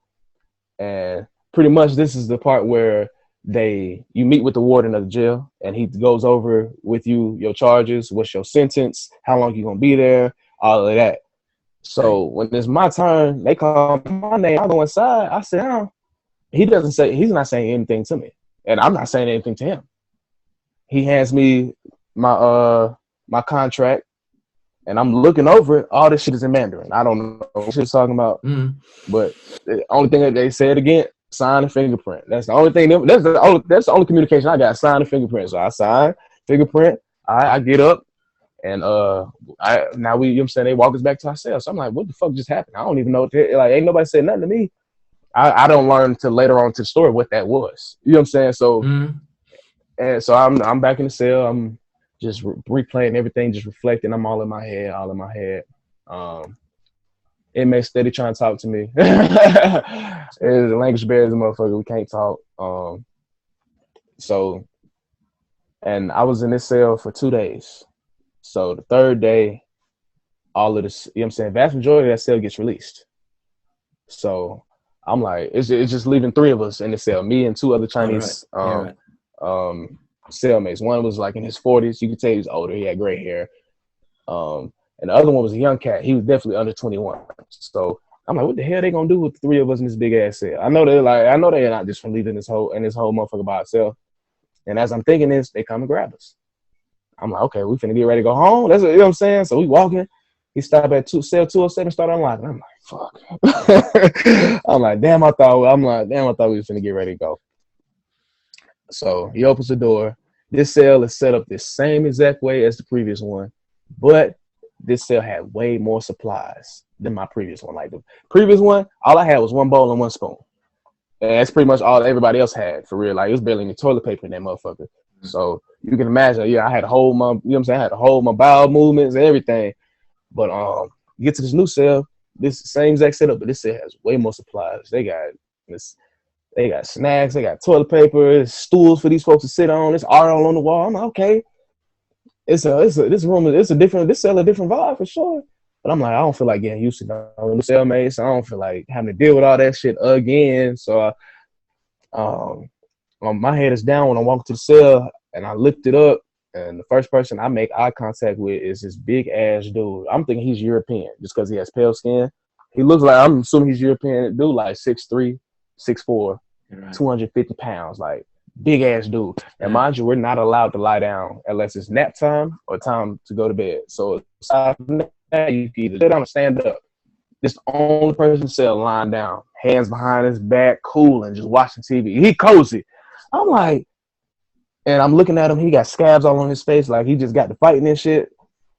And pretty much this is the part where you meet with the warden of the jail, and he goes over with you your charges, what's your sentence, how long you gonna be there, all of that. So when it's my turn, they call my name. I go inside. I sit down. He's not saying anything to me, and I'm not saying anything to him. He hands me my contract, and I'm looking over it. All this shit is in Mandarin. I don't know what she's talking about, but the only thing that they said again, sign and fingerprint. That's the only thing. That's the only communication I got. Sign and fingerprint. So I sign, fingerprint. I get up. And now we, you know what I'm saying, they walk us back to our cells. So I'm like, what the fuck just happened? I don't even know what like, ain't nobody said nothing to me. I don't learn until later on to the story what that was. You know what I'm saying? So and so I'm back in the cell. I'm just replaying everything, just reflecting. I'm all in my head. Inmate steady trying to talk to me. It's a language barrier as a motherfucker. We can't talk. So, and I was in this cell for 2 days. So the third day, all of this, you know what I'm saying, vast majority of that cell gets released. So I'm like, it's just leaving 3 of us in the cell, me and 2 other Chinese cellmates. One was like in his 40s. You could tell he was older. He had gray hair. And the other one was a young cat. He was definitely under 21. So I'm like, what the hell they gonna do with the 3 of us in this big ass cell? I know they're not just from leaving this whole motherfucker by itself. And as I'm thinking this, they come and grab us. I'm like, okay, we finna get ready to go home. That's you know what I'm saying? So we walking. He stopped at cell 207, started unlocking. I'm like, fuck. I'm like, damn, I thought we was finna get ready to go. So he opens the door. This cell is set up the same exact way as the previous one, but this cell had way more supplies than my previous one. Like the previous one, all I had was 1 bowl and 1 spoon. And that's pretty much all everybody else had, for real. Like, it was barely any toilet paper in that motherfucker. So you can imagine, I had to hold my, you know what I'm saying? I had to hold my bowel movements and everything. But get to this new cell, this same exact setup, but this cell has way more supplies. They got snacks, they got toilet paper, stools for these folks to sit on, there's art all on the wall. I'm like, okay. This cell a different vibe for sure. But I'm like, I don't feel like getting used to no new cellmates. I don't feel like having to deal with all that shit again. So my head is down when I walk to the cell, and I lift it up, and the first person I make eye contact with is this big ass dude. I'm thinking he's European just because he has pale skin. He looks like, I'm assuming he's European dude, like 6'3", 6'4", right. 250 pounds, like big ass dude. And mind you, we're not allowed to lie down unless it's nap time or time to go to bed. So aside from that, you can either sit down or stand up. This the only person in the cell lying down, hands behind his back, cool, and just watching TV. He cozy. I'm like, and I'm looking at him. He got scabs all on his face, like he just got to fighting and shit.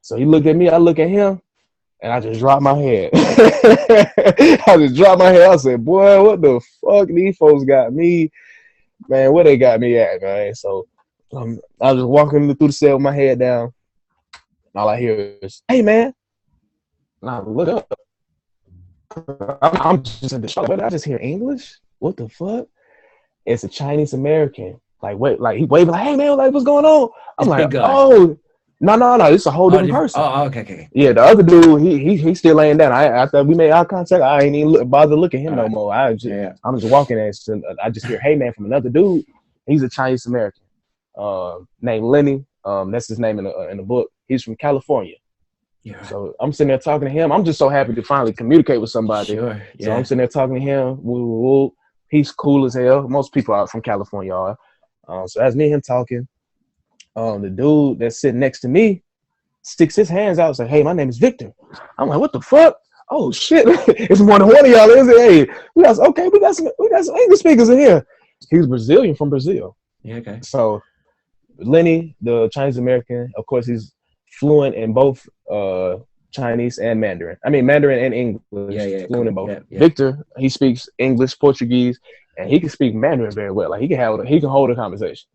So he looked at me. I look at him, and I just dropped my head. I said, boy, what the fuck these folks got me? Man, where they got me at, man? So I was just walking through the cell with my head down. And all I hear is, hey, man. And I look up. I'm just in the shock. I just hear English? What the fuck? It's a Chinese American. Like he waving like, hey, man, like, what's going on? I'm like, oh. No, it's a whole different person. Oh, okay. Yeah, the other dude, he's still laying down. After we made eye contact, I ain't even bother looking at him no more. I'm just walking and I just hear, hey, man, from another dude. He's a Chinese American named Lenny. That's his name in the book. He's from California. Yeah. So I'm sitting there talking to him. I'm just so happy to finally communicate with somebody. Sure. Yeah. So I'm sitting there talking to him. Woo. He's cool as hell. Most people are from California are. So that's me and him talking. The dude that's sitting next to me sticks his hands out and says, hey, my name is Victor. I'm like, what the fuck? Oh, shit. It's more than one of y'all, is it? Hey, we got some English speakers in here. He's Brazilian from Brazil. Yeah, okay. So Lenny, the Chinese American, of course, he's fluent in both Chinese and Mandarin. I mean, Mandarin and English. Yeah, fluent in both. Yeah. Victor, he speaks English, Portuguese, and he can speak Mandarin very well. Like, he can hold a conversation.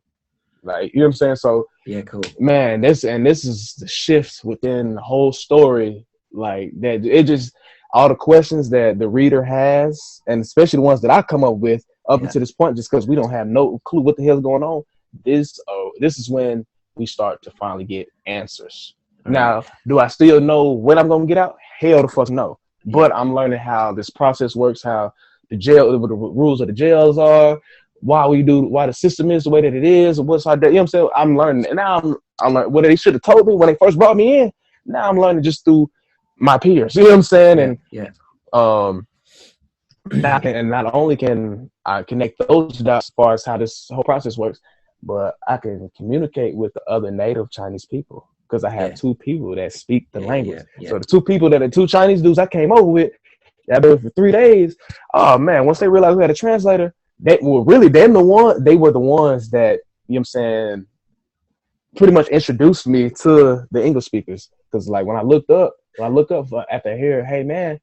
Like, you know what I'm saying? So, yeah, cool. Man, this is the shift within the whole story. Like, that it just, all the questions that the reader has, and especially the ones that I come up with up until this point, just because we don't have no clue what the hell's going on. This is when we start to finally get answers. Right. Now, do I still know when I'm going to get out? Hell the fuck no. Yeah. But I'm learning how this process works, how the rules of the jails are, why the system is the way that it is, and what's our day. You know what I'm saying? I'm learning. And now I'm learning what they should have told me when they first brought me in. Now I'm learning just through my peers. You know what I'm saying? And not only can I connect those dots as far as how this whole process works, but I can communicate with the other native Chinese people because I have 2 people that speak the language. Yeah. So the 2 people the 2 Chinese dudes I came over with, I've been with for 3 days. Oh man, once they realized we had a translator, they were really they were the ones that, you know what I'm saying, pretty much introduced me to the English speakers. Because like when I look up after here, hey man,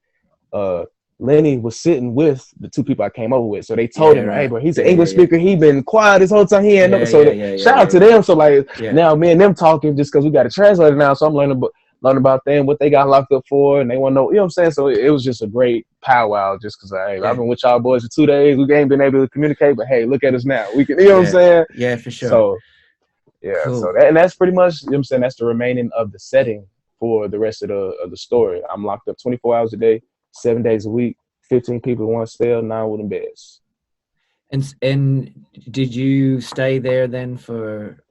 Lenny was sitting with the two people I came over with. So they told him, hey, right. bro, he's an English speaker. He been quiet this whole time. He ain't shout out to them. So like now me and them talking just because we got a translator now. So I'm learning about them, what they got locked up for, and they want to know, you know what I'm saying? So it was just a great powwow just because hey, I've been with y'all boys for 2 days. We ain't been able to communicate, but hey, look at us now. We can, you know what I'm saying? Yeah, for sure. So yeah, cool. So that's pretty much, you know what I'm saying, that's the remaining of the setting for the rest of the story. I'm locked up 24 hours a day, 7 days a week, 15 people in one cell, 9 wooden beds. And did you stay there then for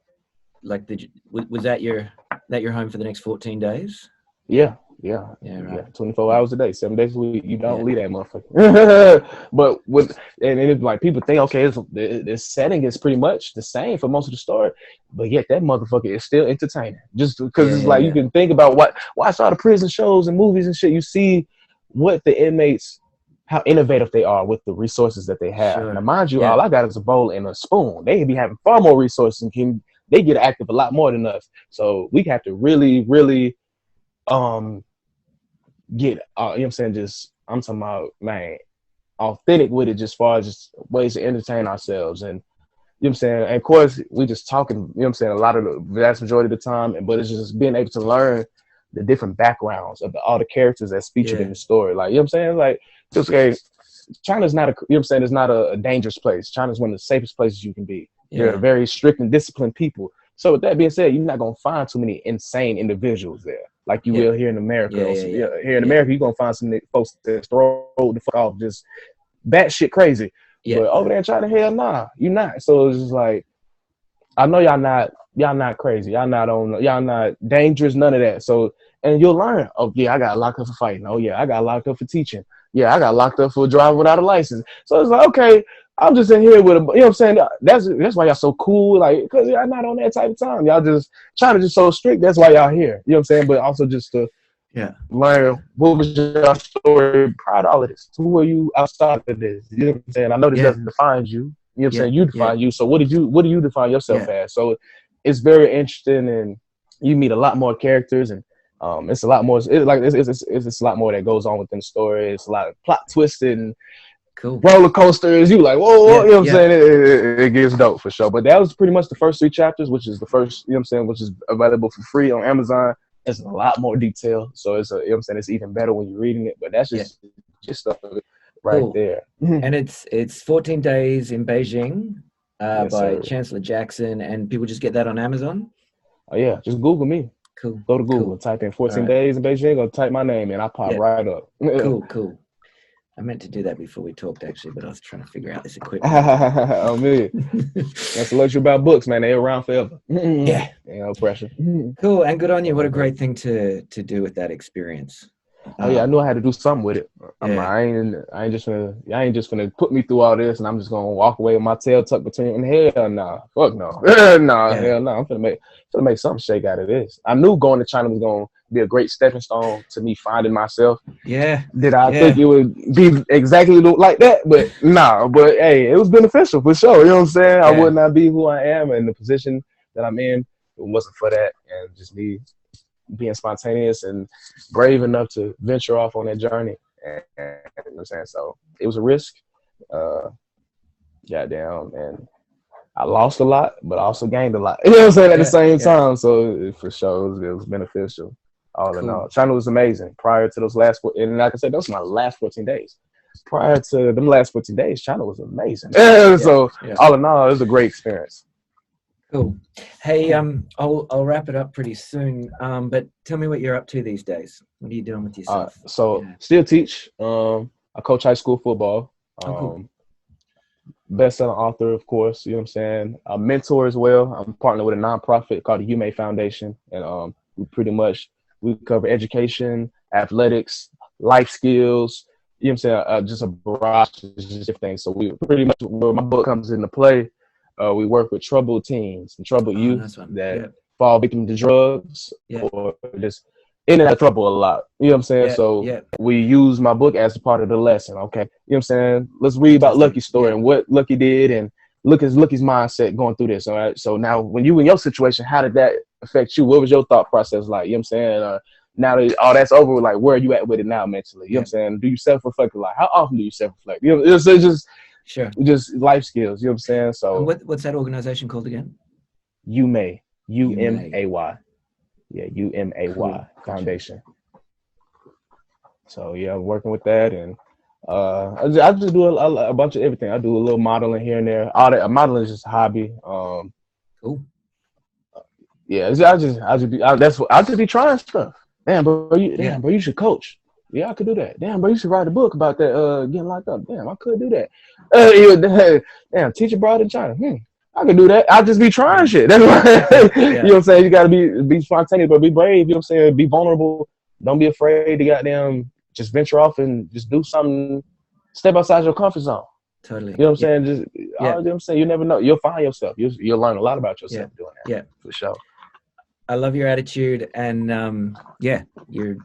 like was that your home for the next 14 days? Yeah, right. 24 hours a day, 7 days a week. You don't leave that motherfucker. But it's like people think, okay, the setting is pretty much the same for most of the story, but yet that motherfucker is still entertaining. Just because it's like you can think about watch all the prison shows and movies and shit. You see what the inmates, how innovative they are with the resources that they have. Sure. Now, mind you, all I got is a bowl and a spoon. They be having far more resources and they get active a lot more than us. So we have to really, really get you know what I'm saying, I'm talking about, man, authentic with it, just far as just ways to entertain ourselves. And you know what I'm saying, and of course we just talking, you know what I'm saying, a lot of the vast majority of the time, but it's just being able to learn the different backgrounds of all the characters that's featured in the story. Like, you know what I'm saying, like, just okay, China's not you know what I'm saying, it's not a dangerous place. China's one of the safest places you can be. They're very strict and disciplined people. So with that being said, you're not gonna find too many insane individuals there, like you will here in America. Here in America, you're gonna find some folks that throw the fuck off, just batshit crazy. But over there in China, hell nah, you not. So it's just like, I know y'all not crazy. Y'all not dangerous, none of that. So, and you'll learn, oh yeah, I got locked up for fighting. Oh yeah, I got locked up for teaching. Yeah, I got locked up for driving without a license. So it's like, okay, I'm just in here with a, you know what I'm saying? That's why y'all so cool, like, because y'all not on that type of time. Y'all just China just so strict. That's why y'all here. You know what I'm saying? But also just to learn what was your story prior to all of this. Who are you outside of this? You know what I'm saying? I know this doesn't define you. You know what I'm saying? You define you. So what do you define yourself as? So it's very interesting, and you meet a lot more characters, and it's a lot more. It's a lot more that goes on within the story. It's a lot of plot twisted and roller coasters. You like, whoa, you know what I'm saying? It gets dope for sure. But that was pretty much the first 3 chapters, which is the first, you know what I'm saying, which is available for free on Amazon. It's a lot more detail, so it's you know what I'm saying, it's even better when you're reading it. But that's just stuff right there. And it's 14 Days in Beijing by Chancellor Jackson, and people just get that on Amazon. Oh yeah, just Google me. Cool. Go to Google, type in 14 Days in Beijing, or type my name and I pop right up. Cool. I meant to do that before we talked, actually, but I was trying to figure out this equipment. Oh, man. That's the luxury about books, man. They're around forever. Yeah. No pressure. Cool, and good on you. What a great thing to do with that experience. Oh yeah, I knew I had to do something with it. I ain't just gonna put me through all this, and I'm just gonna walk away with my tail tucked between. Hell nah, fuck no, hell no. I'm gonna make something shake out of this. I knew going to China was gonna be a great stepping stone to me finding myself. Did I think it would be exactly like that? But nah. But hey, it was beneficial for sure. You know what I'm saying? I would not be who I am in the position that I'm in. It wasn't for that, and just me being spontaneous and brave enough to venture off on that journey. And you know what I'm saying? So it was a risk. Goddamn, and I lost a lot, but I also gained a lot. You know what I'm saying? At the same time. So for sure, it was beneficial. All in all, China was amazing. Prior to those last, and like I said, those were my last 14 days. Prior to them last 14 days, China was amazing. So all in all, it was a great experience. Cool. Hey, I'll wrap it up pretty soon. But tell me what you're up to these days. What are you doing with yourself? Still teach. I coach high school football. Cool. Best-selling author, of course. You know what I'm saying? A mentor as well. I'm partnered with a nonprofit called the Humane Foundation, and we cover education, athletics, life skills. You know what I'm saying? Just a barrage of different things. So we pretty much, where my book comes into play. We work with troubled teens and troubled youth that fall victim to drugs or just in and out of trouble a lot. You know what I'm saying? Yeah, So yeah. we use my book as a part of the lesson. Okay. You know what I'm saying? Let's read about Fantastic. Lucky's story and what Lucky did and Lucky's mindset going through this. All right. So now when you in your situation, how did that affect you? What was your thought process like? You know what I'm saying? Now that all that's over, like where are you at with it now mentally? You know what I'm saying? Do you self-reflect a lot? How often do you self-reflect? You know, it's just life skills. You know what I'm saying? So And what's that organization called again? UMAY. UMAY. Yeah, UMAY Cool. Foundation. So yeah, I'm working with that, and I just do a bunch of everything. I do a little modeling here and there. All that modeling is just a hobby. Cool. Yeah, I just be trying stuff. Damn, bro, you should coach. Yeah, I could do that. Damn, bro, you should write a book about that. Getting locked up. Damn, I could do that. Damn, teach abroad in China. I can do that. I just be trying shit. That's why. You know what I'm saying? You gotta be spontaneous, but be brave. You know what I'm saying? Be vulnerable. Don't be afraid to goddamn just venture off and just do something. Step outside your comfort zone. Totally. You know what I'm saying? Just you know what I'm saying? You never know. You'll find yourself. You'll learn a lot about yourself doing that. Yeah, for sure. I love your attitude, and you're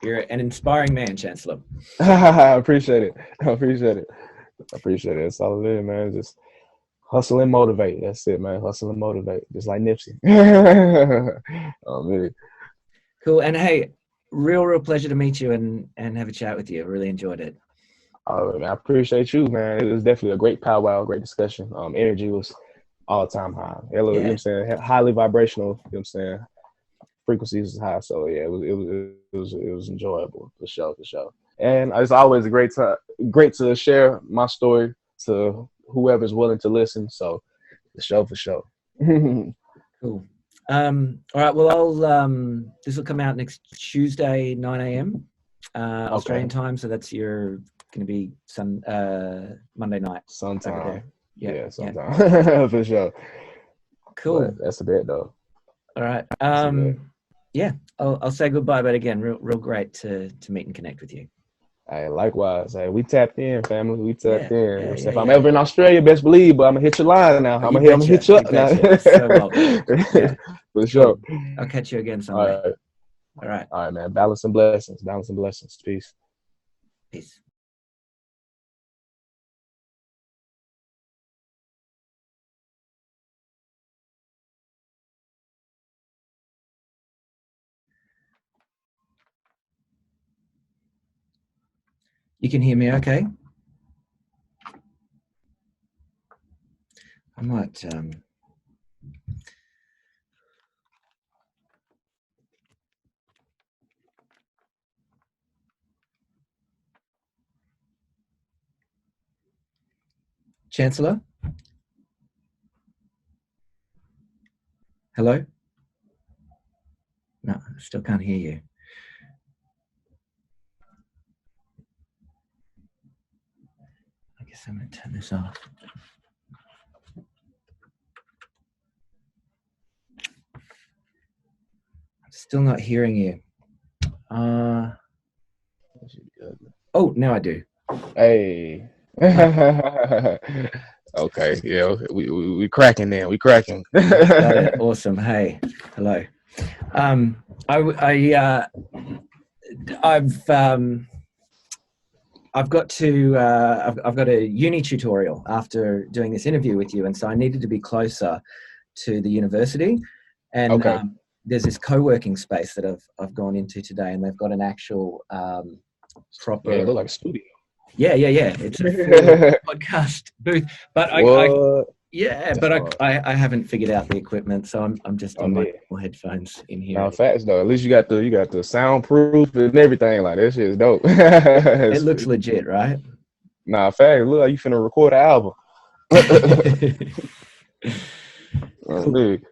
an inspiring man, Chancellor. I appreciate it. That's all it is, man. Just hustle and motivate. That's it, man. Hustle and motivate. Just like Nipsey. Oh, man. Cool. And hey, real pleasure to meet you and have a chat with you. I really enjoyed it. Man, I appreciate you, man. It was definitely a great powwow, great discussion. Energy was all-time high. You know what I'm saying? Highly vibrational. You know what I'm saying? Frequencies is high. So yeah, it was enjoyable for sure. And it's always great to share my story to whoever's willing to listen. So for sure. Cool. All right. Well, this will come out next Tuesday, 9 a.m. Australian time. So that's going to be Monday night. Sometime. Yeah, sometime. For sure. Cool. But that's a bit though. All right. I'll say goodbye, but again, real great to meet and connect with you. Hey, likewise. Hey, we tapped in, family. We tapped in. If I'm Yeah. ever in Australia, best believe, but I'm gonna hit your line now. I'm gonna hit you up now. So welcome. Yeah. For sure. I'll catch you again someday. All right, man. Balance and blessings. Peace. Peace. You can hear me okay? I might Chancellor? Hello? No, I still can't hear you. I guess I'm going to turn this off. I'm still not hearing you. Oh, now I do. Hey. Okay, yeah, we cracking then. We cracking. Got it. Awesome. Hey, hello. I've got a uni tutorial after doing this interview with you, and so I needed to be closer to the university. And there's this co-working space that I've gone into today, and they've got an actual proper. Yeah, it look like a studio. Yeah. It's a full podcast booth, but I haven't figured out the equipment, so I'm just in my headphones in here. No, facts though. At least you got the soundproof and everything. Like that shit is dope. It looks legit, right? Nah, facts. Look like you finna record an album. That's big.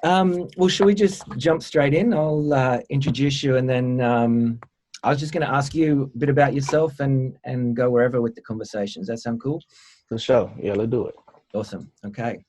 Well, should we just jump straight in? I'll introduce you, and then I was just going to ask you a bit about yourself and go wherever with the conversation. Does that sound cool? For sure. Yeah, let's do it. Awesome. Okay.